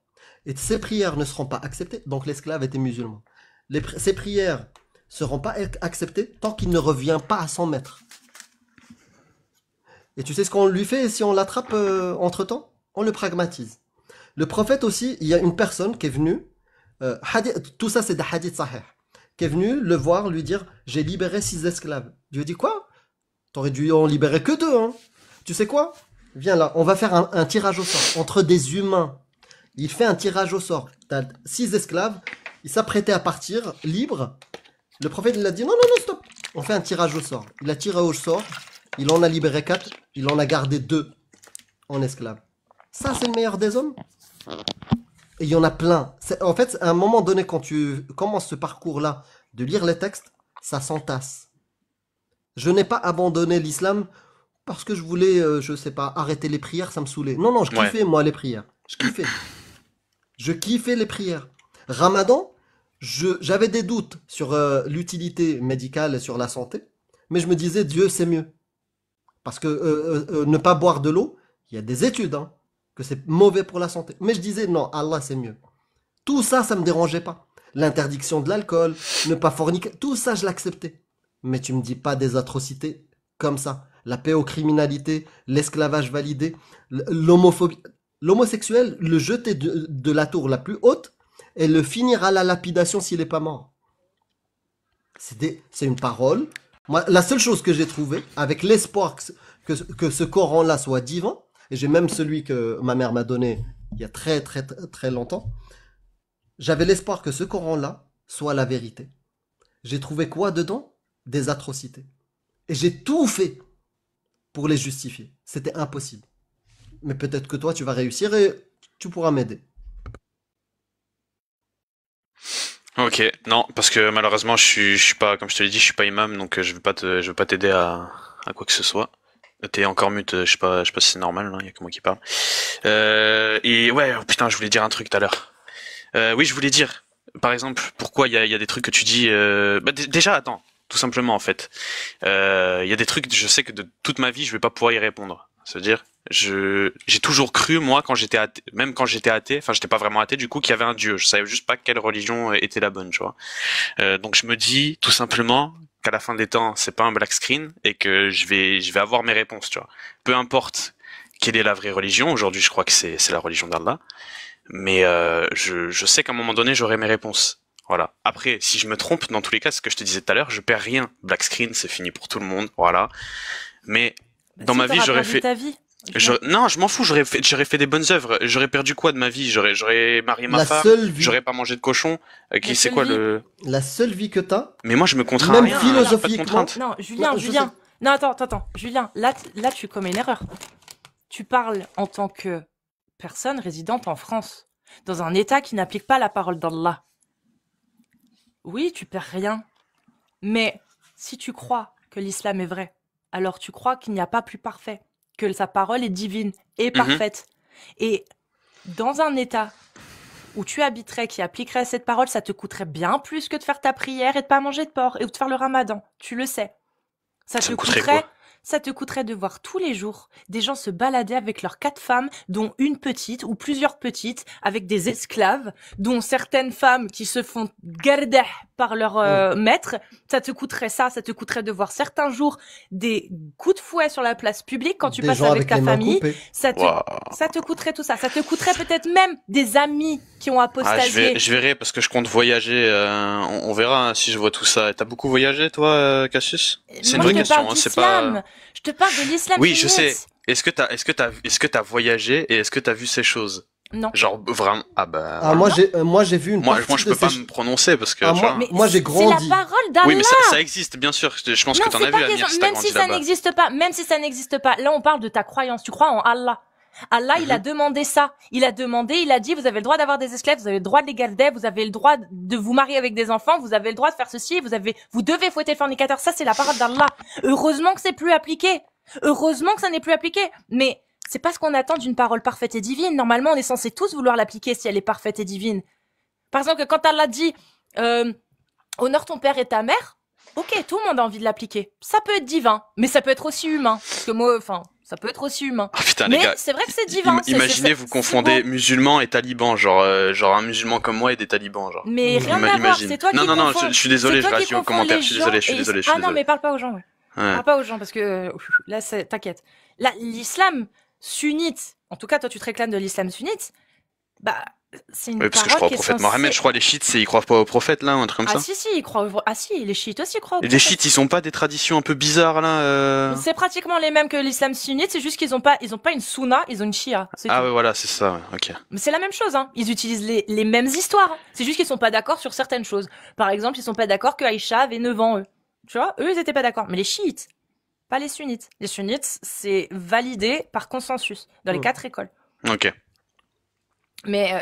et ses prières ne seront pas acceptées. Donc l'esclave était musulman. Ses prières seront pas acceptées tant qu'il ne revient pas à son maître. Et tu sais ce qu'on lui fait si on l'attrape entre-temps? On le pragmatise. Le prophète aussi, il y a une personne qui est venue, tout ça c'est des hadiths sahih, qui est venue le voir, lui dire, j'ai libéré 6 esclaves. Dieu dit quoi? T'aurais dû en libérer que 2, hein. Tu sais quoi? Viens là, on va faire un tirage au sort entre des humains. Il fait un tirage au sort. T'as 6 esclaves, il s'apprêtait à partir libre. Le prophète il a dit non, non, non, stop. On fait un tirage au sort. Il a tiré au sort, il en a libéré 4, il en a gardé 2 en esclaves. Ça, c'est le meilleur des hommes. Et il y en a plein. En fait, à un moment donné, quand tu commences ce parcours-là de lire les textes, ça s'entasse. Je n'ai pas abandonné l'islam parce que je voulais, je sais pas, arrêter les prières, ça me saoulait. Non, non, je kiffais, moi, les prières. Je kiffais. Je kiffais les prières. Ramadan, j'avais des doutes sur l'utilité médicale et sur la santé, mais je me disais, Dieu, c'est mieux. Parce que ne pas boire de l'eau, il y a des études, hein, que c'est mauvais pour la santé. Mais je disais, non, Allah, c'est mieux. Tout ça, ça me dérangeait pas. L'interdiction de l'alcool, ne pas forniquer, tout ça, je l'acceptais. Mais tu me dis pas des atrocités comme ça. La pédocriminalité, l'esclavage validé, l'homophobie. L'homosexuel, le jeter de la tour la plus haute et le finir à la lapidation s'il n'est pas mort. C'est une parole. Moi, la seule chose que j'ai trouvée, avec l'espoir que ce Coran-là soit divin, et j'ai même celui que ma mère m'a donné il y a très très très longtemps, j'avais l'espoir que ce Coran-là soit la vérité. J'ai trouvé quoi dedans? Des atrocités. Et j'ai tout fait pour les justifier. C'était impossible. Mais peut-être que toi, tu vas réussir et tu pourras m'aider. Ok, non, parce que malheureusement, je suis pas, comme je te l'ai dit, je suis pas imam, donc je vais pas t'aider à quoi que ce soit. T'es encore mute, je sais pas si c'est normal, il y a que moi qui parle. Et ouais, oh putain, je voulais dire un truc tout à l'heure. Oui, je voulais dire, par exemple, pourquoi il y a des trucs que tu dis. Déjà, attends, tout simplement en fait. Il y a des trucs, je sais que de toute ma vie, je vais pas pouvoir y répondre. C'est-à-dire, j'ai toujours cru, moi, quand j'étais athée, même quand j'étais athée, enfin, j'étais pas vraiment athée, du coup, qu'il y avait un dieu. Je savais juste pas quelle religion était la bonne, tu vois. Donc, je me dis, tout simplement, qu'à la fin des temps, c'est pas un black screen et que je vais avoir mes réponses, tu vois. Peu importe quelle est la vraie religion. Aujourd'hui, je crois que c'est la religion d'Allah. Mais, je sais qu'à un moment donné, j'aurai mes réponses. Voilà. Après, si je me trompe, dans tous les cas, ce que je te disais tout à l'heure, je perds rien. Black screen, c'est fini pour tout le monde. Voilà. Mais, dans ma vie, j'aurais fait. Ta vie. Non, je m'en fous. J'aurais fait des bonnes œuvres. J'aurais perdu quoi de ma vie? J'aurais marié ma femme. J'aurais pas mangé de cochon. C'est quoi la seule vie que t'as? Mais moi, je me contrains même à rien. Philosophiquement. Non, Julien. Non, attends. Julien, là, tu commets une erreur. Tu parles en tant que personne résidente en France, dans un État qui n'applique pas la parole d'Allah. Oui, tu perds rien. Mais si tu crois que l'islam est vrai, alors tu crois qu'il n'y a pas plus parfait, que sa parole est divine et parfaite. Et dans un état où tu habiterais, qui appliquerait cette parole, ça te coûterait bien plus que de faire ta prière et de pas manger de porc et de faire le ramadan. Tu le sais. Ça te coûterait de voir tous les jours des gens se balader avec leurs 4 femmes, dont une petite ou plusieurs petites, avec des esclaves, dont certaines femmes qui se font garder par leur maître. Ça te coûterait de voir certains jours des coups de fouet sur la place publique quand tu passes avec ta famille. Ça te coûterait tout ça. Ça te coûterait peut-être même des amis qui ont apostasié. Je verrai parce que je compte voyager. On verra si je vois tout ça. T'as beaucoup voyagé, toi, Cassius? C'est une vraie question. C'est pas. Je te parle de l'islam. Oui, je sais. Est-ce que t'as voyagé et est-ce que t'as vu ces choses? Non. Genre vraiment. Moi j'ai vu une. Moi je peux pas me prononcer parce que. Moi j'ai grandi. C'est la parole d'Allah. Oui, mais ça existe bien sûr. Je pense que t'en as vu Amir si t'as grandi là-bas. Même si ça n'existe pas. Là on parle de ta croyance. Tu crois en Allah. Allah, il a demandé ça. Il a dit, vous avez le droit d'avoir des esclaves, vous avez le droit de les garder, vous avez le droit de vous marier avec des enfants, vous avez le droit de faire ceci, vous devez fouetter le fornicateur. Ça, c'est la parole d'Allah. Heureusement que c'est plus appliqué. Heureusement que ça n'est plus appliqué. Mais c'est pas ce qu'on attend d'une parole parfaite et divine. Normalement, on est censé tous vouloir l'appliquer si elle est parfaite et divine. Par exemple, quand Allah dit honore ton père et ta mère, ok, tout le monde a envie de l'appliquer. Ça peut être divin, mais ça peut être aussi humain. Parce que moi, ça peut être aussi humain. Ah putain, les Mais gars. c'est vrai que c'est divin. Imaginez, vous confondez beau. musulmans et talibans, genre un musulman comme moi et des talibans, genre. Mais rien à voir, Imagine. c'est toi qui Non, confonds. je suis désolé, C'est je toi qui réagis aux confonds commentaires, les je suis gens désolé, je suis et- désolé, je suis Ah non, désolé. mais parle pas aux gens, ouais. Ouais. Parle pas aux gens parce que là, t'inquiète. Là, l'islam sunnite, en tout cas, toi, tu te réclames de l'islam sunnite, bah, c'est une Oui, parce que je parole crois au qui est prophète censée- Mohammed, je crois les chiites, ils croient pas au prophète, là, ou un truc comme Ah ça. si, ils croient Ah si, les chiites aussi croient au Et les prophète. chiites, ils sont pas des traditions un peu bizarres, là, C'est pratiquement les mêmes que l'islam sunnite, c'est juste qu'ils ont pas une sunna, ils ont une shia. C'est Ah tout. ouais, voilà, c'est ça, ouais, ok. Mais c'est la même chose, hein. Ils utilisent les mêmes histoires. C'est juste qu'ils sont pas d'accord sur certaines choses. Par exemple, ils sont pas d'accord que Aïcha avait 9 ans, eux. Tu vois, eux, ils étaient pas d'accord. Mais les chiites, pas les sunnites. Les sunnites, c'est validé par consensus dans les 4 écoles. Ok. Mais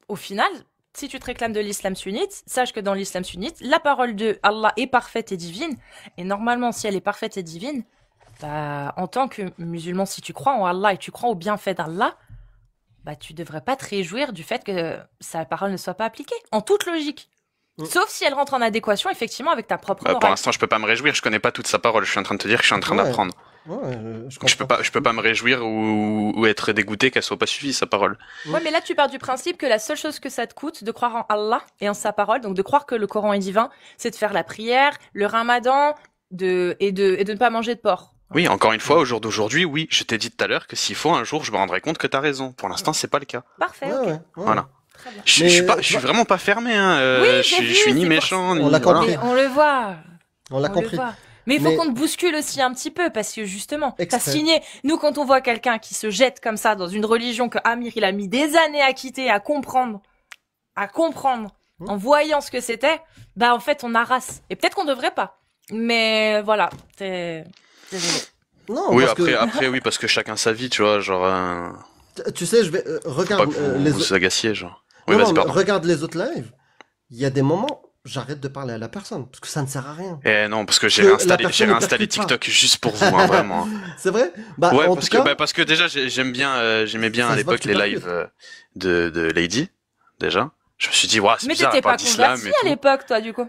au final, si tu te réclames de l'islam sunnite, sache que dans l'islam sunnite, la parole de Allah est parfaite et divine. Et normalement, si elle est parfaite et divine, bah, en tant que musulman, si tu crois en Allah et tu crois au bienfait d'Allah, bah, tu devrais pas te réjouir du fait que sa parole ne soit pas appliquée. En toute logique. Sauf si elle rentre en adéquation, effectivement, avec ta propre Pour morale. l'instant, je peux pas me réjouir, je connais pas toute sa parole, je suis en train de te dire que je suis en train Ouais. d'apprendre. Ouais, Donc je peux pas me réjouir ou être dégoûté qu'elle soit pas suivie, sa parole. Ouais, mais là, tu pars du principe que la seule chose que ça te coûte de croire en Allah et en sa parole, donc de croire que le Coran est divin, c'est de faire la prière, le ramadan, et de ne pas manger de porc. Oui, encore une fois, au jour d'aujourd'hui, oui, je t'ai dit tout à l'heure que s'il faut, un jour, je me rendrai compte que t'as raison. Pour l'instant, c'est pas le cas. Parfait, Ouais, ok. ouais. Voilà. Très bien. Je Mais, suis pas, je tu suis vois- vraiment pas fermé, hein. Oui, Je j'ai suis vu, je suis ni c'est pour méchant, ça. ni. On l'a voilà. compris. Mais on le voit. On l'a On compris. le voit. Mais il faut Mais- qu'on te bouscule aussi un petit peu, parce que justement, t'as Exprès. signé. Nous, quand on voit quelqu'un qui se jette comme ça dans une religion que Amir, il a mis des années à quitter, à comprendre, en voyant ce que c'était, bah, en fait, on arrasse. Et peut-être qu'on devrait pas. Mais voilà, désolé. Non, Oui, parce après, oui, parce que chacun sa vie, tu vois, genre, tu sais, je vais faut pas regarde que vous les vous agaciez, genre. Oui, non, vas-y, non, mais pardon. regarde les autres lives. Il y a des moments, j'arrête de parler à la personne parce que ça ne sert à rien. Eh non, parce que j'ai Que la réinstallé, personne j'ai ne réinstallé percute pas. TikTok juste pour vous, hein, vraiment. C'est vrai? Bah, Ouais, en parce tout que, cas, parce que déjà, j'aimais bien Ça à se voit l'époque que tu les percutes. lives de Lady, déjà. Je me suis dit, ouais, c'est Mais bizarre, t'étais elle parle pas d'islam converti et à tout. l'époque, toi, du coup.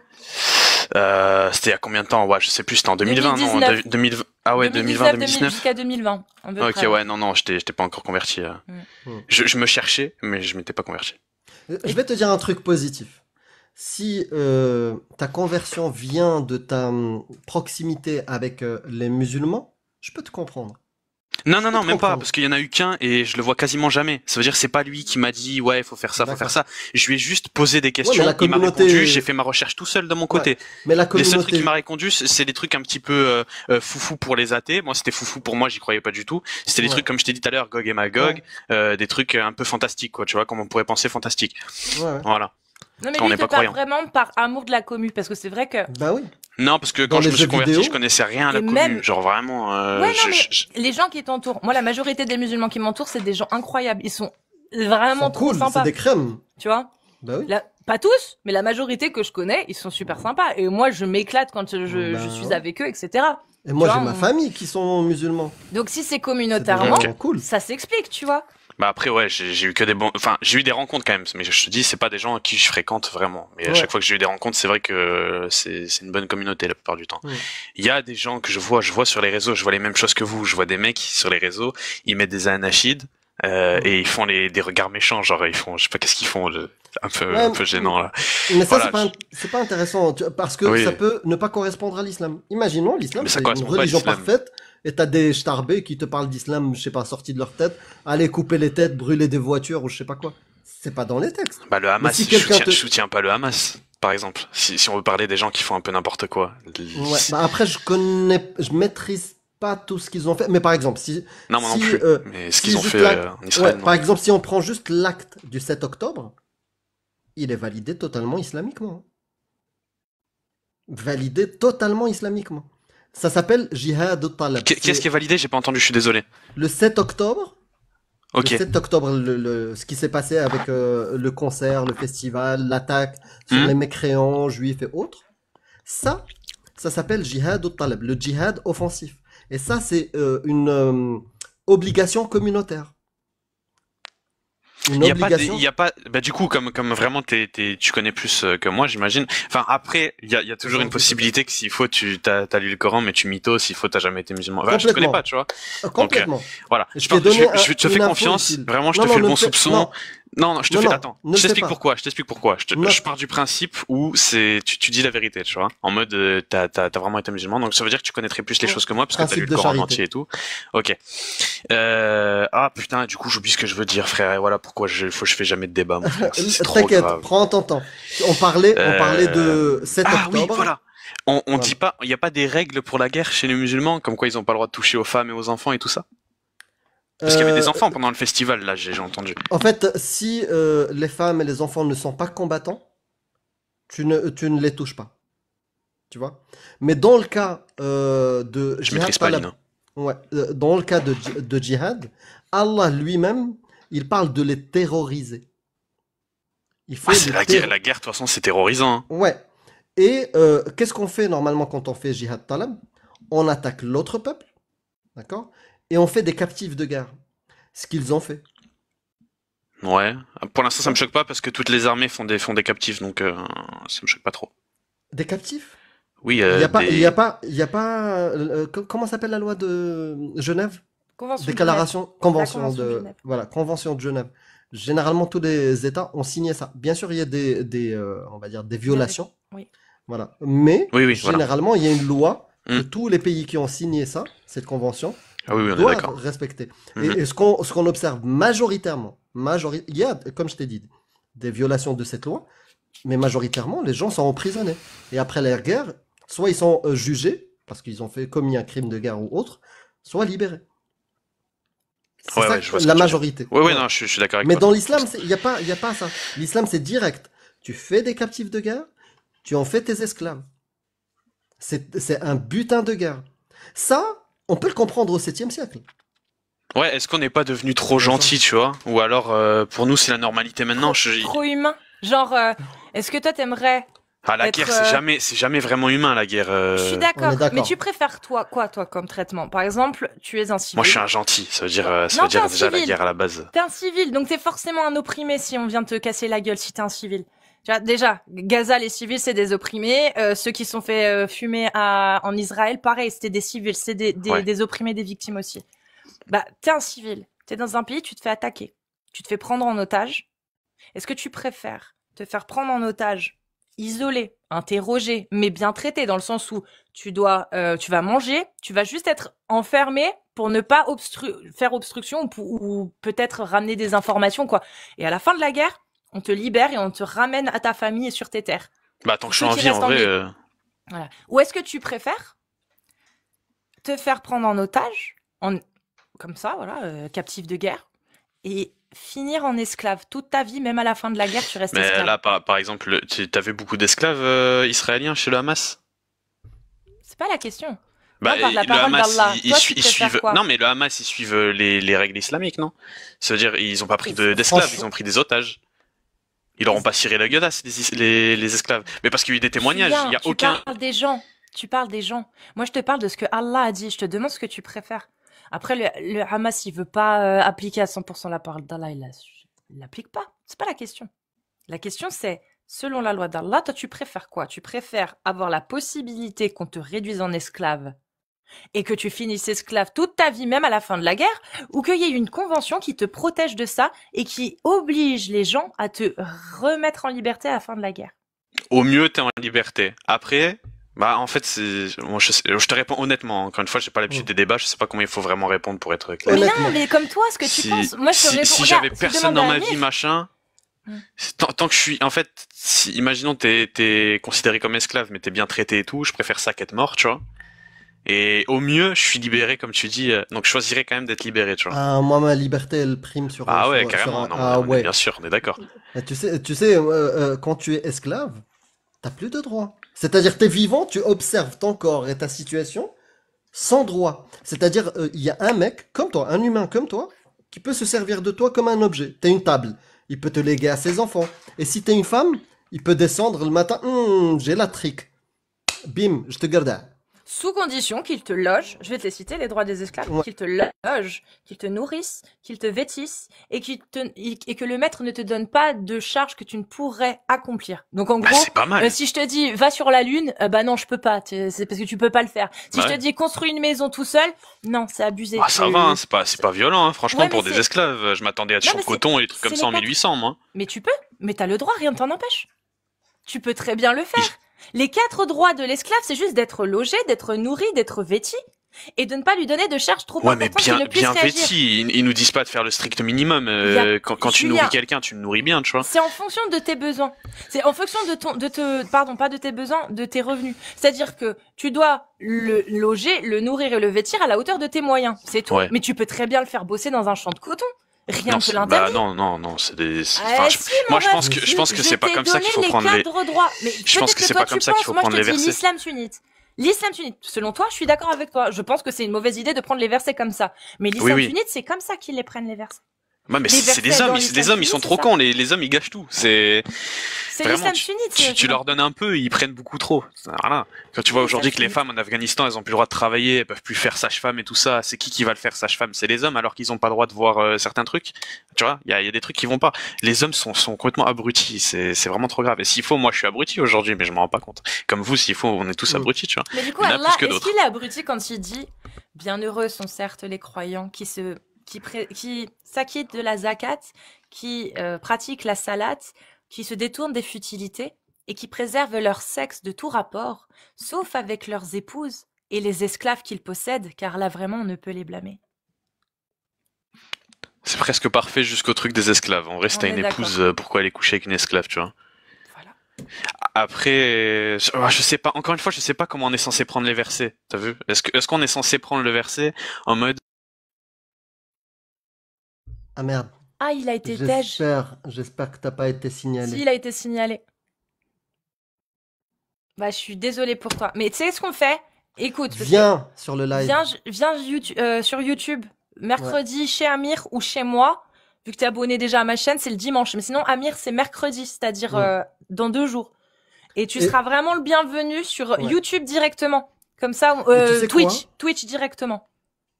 C'était il y a combien de temps? Ouais, je sais plus, c'était en 2020, 2019. non? 2020. Ah ouais, 2020, 2019. Jusqu'à 2020. à peu Ok, près. ouais, non, j'étais pas encore converti. Mm. Je me cherchais, mais je m'étais pas converti. je vais te dire un truc positif. Si ta conversion vient de ta proximité avec les musulmans, je peux te comprendre. Non, Je peux te même pas, comprendre. parce qu'il y en a eu qu'un et je le vois quasiment jamais. Ça veut dire que c'est pas lui qui m'a dit, ouais, faut faire ça, faut D'accord. faire ça. Je lui ai juste posé des questions, mais la il m'a communauté- répondu, j'ai fait ma recherche tout seul de mon côté. Mais la Les seuls trucs communauté, qu'il m'a répondu, c'est des trucs un petit peu foufou pour les athées. Moi, c'était foufou pour moi, j'y croyais pas du tout. C'était des Ouais. trucs, comme je t'ai dit tout à l'heure, Gog et Magog, des trucs un peu fantastiques, quoi, tu vois, comme on pourrait penser fantastique. ouais. Voilà. Non, mais On lui, n'est il te pas parle croyant. vraiment par amour de la commu, parce que c'est vrai que Bah oui. Non, parce que Dans quand je les me suis jeux converti, vidéo. je connaissais rien à la Et commu. même- Genre vraiment, Ouais, non, mais les gens qui t'entourent, moi, la majorité des musulmans qui m'entourent, c'est des gens incroyables. Ils sont vraiment C'est trop cool, sympas. c'est des crèmes. Tu vois? Bah oui. Pas tous, mais la majorité que je connais, ils sont super sympas. Et moi, je m'éclate quand je Bah suis ouais. avec eux, etc. Et moi, Tu j'ai vois, ma famille qui sont musulmans. Donc, si c'est C'est des communautairement, gens cool. ça s'explique, tu vois. Bah après ouais, j'ai eu que des bons, enfin j'ai eu des rencontres quand même, mais je te dis c'est pas des gens à qui je fréquente vraiment. Mais à Ouais. chaque fois que j'ai eu des rencontres, c'est vrai que c'est une bonne communauté la plupart du temps. Ouais. Il y a des gens que je vois sur les réseaux, je vois les mêmes choses que vous. Je vois des mecs sur les réseaux, ils mettent des anachides et ils font des regards méchants, genre ils font, je sais pas qu'est-ce qu'ils font, un peu gênant là. Mais ça, Voilà, c'est pas intéressant, parce que Oui. ça peut ne pas correspondre à l'islam. Imaginons, l'islam, Mais ça c'est une correspond pas à religion l'islam. parfaite, et t'as des starbés qui te parlent d'islam, je sais pas, sortis de leur tête, aller couper les têtes, brûler des voitures, ou je sais pas quoi. C'est pas dans les textes. Bah le Hamas, si quelqu'un je soutiens pas le Hamas, par exemple. Si on veut parler des gens qui font un peu n'importe quoi. Ouais. Bah après, je maîtrise pas tout ce qu'ils ont fait, mais par exemple, si, Non moi non si, plus. euh, Mais ce si qu'ils ont juste fait l'acte- en Israël. ouais, non. par exemple, si on prend juste l'acte du 7 octobre, il est validé totalement islamiquement. Validé totalement islamiquement. Ça s'appelle Jihad al-Talab. Qu'est-ce qui est validé? J'ai pas entendu, je suis désolé. Le 7 octobre, Ok. le 7 octobre, ce qui s'est passé avec le concert, le festival, l'attaque sur Mhm. les mécréants juifs et autres, ça s'appelle Jihad al-Talab, le djihad offensif. Et ça, c'est obligation communautaire. Une obligation. Il y a pas, bah, du coup, comme vraiment tu connais plus que moi, j'imagine. Enfin, après, il y a toujours une possibilité que s'il faut, t'as lu le Coran, mais tu mythos, s'il faut, t'as jamais été musulman. Enfin, je te connais pas, tu vois. Complètement. Voilà. Je t'ai donné Je te une fais info confiance. utile. Vraiment, je Non, te non, fais le ne bon le fais- soupçon. non. Non, je te Non, fais, non, attends. ne le Je fais t'explique pas. pourquoi. Note. Je pars du principe où tu dis la vérité, tu vois. En mode, t'as vraiment été musulman. Donc, ça veut dire que tu connaîtrais plus les choses que moi, parce que t'as Principe lu le de Coran charité. entier et tout. Ok. Ah, putain, du coup, j'oublie ce que je veux dire, frère. Et voilà pourquoi je fais jamais de débat, mon frère. C'est trop T'inquiète, grave. prends ton temps. On parlait de 7 Ah oui, octobre. voilà. On Voilà. dit pas, il y a pas des règles pour la guerre chez les musulmans, comme quoi ils ont pas le droit de toucher aux femmes et aux enfants et tout ça? Parce qu'il y avait des enfants pendant le festival, là, j'ai entendu. En fait, si les femmes et les enfants ne sont pas combattants, tu ne les touches pas. Tu vois? Mais dans le cas de Je Jihad maîtrise pas Talab, l'INA. ouais, dans le cas de djihad, Allah lui-même, il parle de les terroriser. Il faut Ah, c'est les la guerre, de toute façon, c'est terrorisant, hein. Ouais. Et qu'est-ce qu'on fait normalement quand on fait Jihad Talab? On attaque l'autre peuple, d'accord? Et on fait des captifs de guerre. Ce qu'ils ont fait. Ouais. Pour l'instant, ça me choque pas parce que toutes les armées font des captifs, donc ça me choque pas trop. Des captifs? Oui, Il n'y a pas, des... il y a pas, il y a pas. Comment s'appelle la loi de Genève? Convention de Déclaration, Genève. La convention Convention de de, Genève. voilà, convention de Genève. Généralement, tous les États ont signé ça. Bien sûr, il y a on va dire, des violations. Oui. Voilà. Mais Oui, voilà. généralement, il y a une loi que Mm. tous les pays qui ont signé ça, cette convention, Ah oui, on est doivent d'accord. respecter. Mhm. Et ce qu'on observe majoritairement, il y a, comme je t'ai dit, des violations de cette loi, mais majoritairement, les gens sont emprisonnés. Et après la guerre, soit ils sont jugés, parce qu'ils ont commis un crime de guerre ou autre, soit libérés. C'est Ouais, ça ouais, je vois ce la que tu veux majorité. Ouais, Voilà. non, je suis d'accord avec Mais toi. dans l'islam, il y a pas ça. L'islam, c'est direct. Tu fais des captifs de guerre, tu en fais tes esclaves. C'est un butin de guerre. Ça, on peut le comprendre au 7e siècle. Ouais, est-ce qu'on n'est pas devenu trop gentil, tu vois? Ou alors, pour nous, c'est la normalité maintenant. Trop humain. Genre, est-ce que toi t'aimerais Ah, la être, guerre, c'est jamais vraiment humain, la guerre. Je suis on d'accord, est d'accord. mais tu préfères quoi comme traitement? Par exemple, tu es un civil. Moi, je suis un gentil. Ça veut dire, Non, t'es un déjà la civil. guerre à la base. T'es un civil, donc t'es forcément un opprimé si on vient te casser la gueule si t'es un civil. Tu vois, déjà, Gaza, les civils, c'est des opprimés. Ceux qui sont fait fumer en Israël, pareil, c'était des civils, c'est Ouais. des opprimés, des victimes aussi. Bah, t'es un civil, t'es dans un pays, tu te fais attaquer, tu te fais prendre en otage. Est-ce que tu préfères te faire prendre en otage, isolé, interrogé, mais bien traité, dans le sens où tu vas manger, tu vas juste être enfermé pour ne pas faire obstruction ou peut-être ramener des informations, quoi. Et à la fin de la guerre, on te libère et on te ramène à ta famille et sur tes terres. Bah, tant que je suis Ceux en qui vie, en restent en vrai, vie. Voilà. Ou est-ce que tu préfères te faire prendre en otage, comme ça, voilà, captif de guerre, et finir en esclave toute ta vie, même à la fin de la guerre, tu restes mais esclave. là, par exemple, t'avais beaucoup d'esclaves israéliens chez le Hamas? C'est pas la question. Bah, Moi, par la le parole Hamas, d'Allah. ils Toi, tu ils préfères suivent. quoi? Non, mais le Hamas, ils suivent les règles islamiques, non? Ça veut dire, ils ont pas pris d'esclaves, Franchement- ils ont pris des otages. Ils leur ont pas ciré la gueulasse, les esclaves. Mais parce qu'il y a eu des témoignages, il y a Tu aucun. parles des gens. Tu parles des gens. Moi, je te parle de ce que Allah a dit. Je te demande ce que tu préfères. Après, le Hamas, il veut pas appliquer à 100% la parole d'Allah. Il l'applique pas. C'est pas la question. La question, c'est, selon la loi d'Allah, toi, tu préfères quoi? Tu préfères avoir la possibilité qu'on te réduise en esclave et que tu finisses esclave toute ta vie, même à la fin de la guerre, ou qu'il y ait une convention qui te protège de ça et qui oblige les gens à te remettre en liberté à la fin de la guerre? Au mieux, t'es en liberté. Après, bah, en fait, moi, je te réponds honnêtement. Encore une fois, j'ai pas l'habitude des débats, je sais pas comment il faut vraiment répondre pour être clair. Mais Honnêtement. non, mais comme toi, ce que tu penses. Moi, je te réponds. Si Regarde, j'avais si je personne demande dans à ma Amir- vie, machin, Hmm. tant que je suis, en fait, imaginons t'es considéré comme esclave, mais t'es bien traité et tout, je préfère ça qu'être mort, tu vois. Et au mieux, je suis libéré, comme tu dis, donc je choisirais quand même d'être libéré, tu vois. Ah, moi, ma liberté, elle prime sur. Ah ouais, sur- carrément, sur- non, ah ouais. bien sûr, on est d'accord. Et tu sais, quand tu es esclave, t'as plus de droits. C'est-à-dire, t'es vivant, tu observes ton corps et ta situation sans droit. C'est-à-dire, il y a un mec comme toi, un humain comme toi, qui peut se servir de toi comme un objet. T'es une table. Il peut te léguer à ses enfants. Et si t'es une femme, il peut descendre le matin. J'ai la trique. Bim, je te garde. Sous condition qu'ils te logent, je vais te les citer, les droits des esclaves, Ouais. qu'ils te logent, qu'ils te nourrissent, qu'ils te vêtissent et et que le maître ne te donne pas de charges que tu ne pourrais accomplir. Donc en Bah, gros, c'est pas mal. si je te dis va sur la lune, bah non, je peux pas, c'est parce que tu peux pas le faire. Si je Ouais. te dis construis une maison tout seul, non, c'est abusé. Ah, ça va, hein, c'est pas violent, hein. Franchement, Ouais, mais pour des c'est- esclaves, je m'attendais à du Non, champ mais de coton et des trucs comme c'est ça en les 1800, moi. Mais tu peux, mais t'as le droit, rien ne t'en empêche. Tu peux très bien le faire. Les 4 droits de l'esclave, c'est juste d'être logé, d'être nourri, d'être vêti, et de ne pas lui donner de charges trop Ouais, mais importantes qu'il ne puisse bien réagir. vêti. Ils nous disent pas de faire le strict minimum. Quand tu Julien. nourris quelqu'un, tu le nourris bien, tu vois. C'est en fonction de tes besoins. C'est en fonction pardon, pas de tes besoins, de tes revenus. C'est-à-dire que tu dois le loger, le nourrir et le vêtir à la hauteur de tes moyens. C'est tout. Ouais. Mais tu peux très bien le faire bosser dans un champ de coton. Rien Non, ne te bah l'interdit. non, c'est des. Ah, Enfin, si, moi, mon je ref, pense que c'est pas comme ça qu'il faut prendre les. cadres droits. Mais Je pense peut-être que c'est toi, pas comme tu ça qu'il penses. faut Moi, prendre je te les dis versets. l'islam sunnite. L'islam sunnite. Selon toi, je suis d'accord avec toi. Je pense que c'est une mauvaise idée de prendre les versets comme ça. Mais l'islam Oui. sunnite, c'est comme ça qu'ils les prennent les versets. Ouais, mais Les c'est des versets hommes, dans les l'islam hommes, ils sont sunnite, trop c'est ça. cons. Les hommes, ils gâchent tout. C'est C'est vraiment, l'islam sunnite. tu leur donnes un peu, ils prennent beaucoup trop. Voilà. Quand tu vois Oui, aujourd'hui ça, que les c'est- femmes en Afghanistan, elles ont plus le droit de travailler, elles peuvent plus faire sage-femme et tout ça. C'est qui va le faire sage-femme? C'est les hommes, alors qu'ils ont pas le droit de voir certains trucs. Tu vois, il y a des trucs qui vont pas. Les hommes sont complètement abrutis. C'est vraiment trop grave. Et s'il faut, moi, je suis abruti aujourd'hui, mais je m'en rends pas compte. Comme vous, s'il faut, on est tous Mm. abrutis, tu vois. Mais du coup, Il y en a Allah, plus que est-ce d'autres. qu'il est abruti quand il dit bienheureux sont certes les croyants qui s'acquittent de la zakat, qui pratiquent la salat, qui se détournent des futilités et qui préservent leur sexe de tout rapport, sauf avec leurs épouses et les esclaves qu'ils possèdent, car là vraiment on ne peut les blâmer. C'est presque parfait jusqu'au truc des esclaves. En vrai, si On t'as est une d'accord. épouse, pourquoi aller coucher avec une esclave, tu vois? Voilà. Après, je sais pas. Encore une fois, je sais pas comment on est censé prendre les versets. T'as vu? Est-ce qu'on est censé prendre le verset en mode Ah merde. Ah, il a été tège. J'espère que t'as pas été signalé. Si, il a été signalé. Bah, je suis désolée pour toi. Mais tu sais ce qu'on fait? Écoute, parce que- Viens sur le live. Viens sur YouTube, mercredi chez Amir ou chez moi. Vu que t'es abonné déjà à ma chaîne, c'est le dimanche. Mais sinon, Amir, c'est mercredi, c'est-à-dire dans 2 jours. Et tu Et- seras vraiment le bienvenu sur Ouais. YouTube directement. Comme ça, Et tu sais Twitch directement.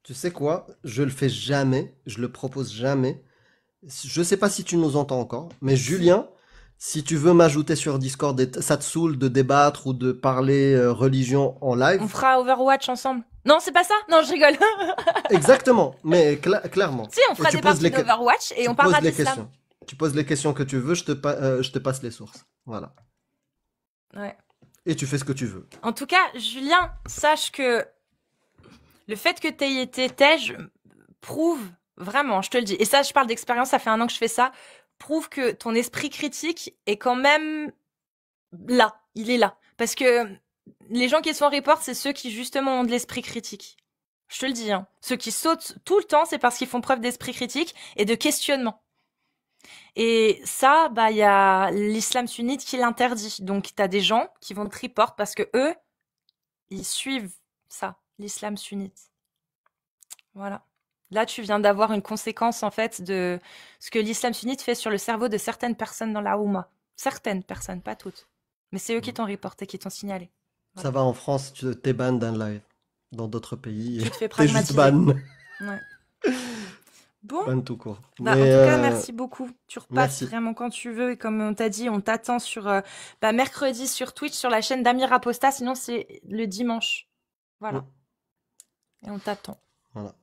Tu sais quoi? Je le fais jamais. Je le propose jamais. Je sais pas si tu nous entends encore, mais Julien, si tu veux m'ajouter sur Discord et ça te saoule de débattre ou de parler religion en live, On fera Overwatch ensemble. Non, c'est pas ça? Non, je rigole. exactement, mais clairement. Si, on fera Et tu des poses parties les que- d'Overwatch et Tu on parlera poses les d'islam. questions. Tu poses les questions que tu veux, je te passe les sources. Voilà. Ouais. Et tu fais ce que tu veux. En tout cas, Julien, sache que le fait que tu aies été tège prouve, vraiment, je te le dis, et ça, je parle d'expérience, ça fait 1 an que je fais ça, prouve que ton esprit critique est quand même là, il est là. Parce que les gens qui se font report, c'est ceux qui justement ont de l'esprit critique. Je te le dis, hein. Ceux qui sautent tout le temps, c'est parce qu'ils font preuve d'esprit critique et de questionnement. Et ça, bah, il y a l'islam sunnite qui l'interdit. Donc, t'as des gens qui vont te report parce que eux, ils suivent ça, l'islam sunnite. Voilà. Là, tu viens d'avoir une conséquence, en fait, de ce que l'islam sunnite fait sur le cerveau de certaines personnes dans la Oumma. Certaines personnes, pas toutes. Mais c'est eux qui t'ont reporté, qui t'ont signalé. Ça va en France, t'es ban d'un live. Dans d'autres pays, Tu te fais t'es juste pragmatiser. ban. Ouais. Bon. Ban tout court. Bah, en Mais, tout cas, merci beaucoup. Tu repasses merci. vraiment quand tu veux. Et comme on t'a dit, on t'attend sur mercredi sur Twitch, sur la chaîne d'Amir Aposta. Sinon, c'est le dimanche. Voilà. Mm. Et on t'attend. Voilà.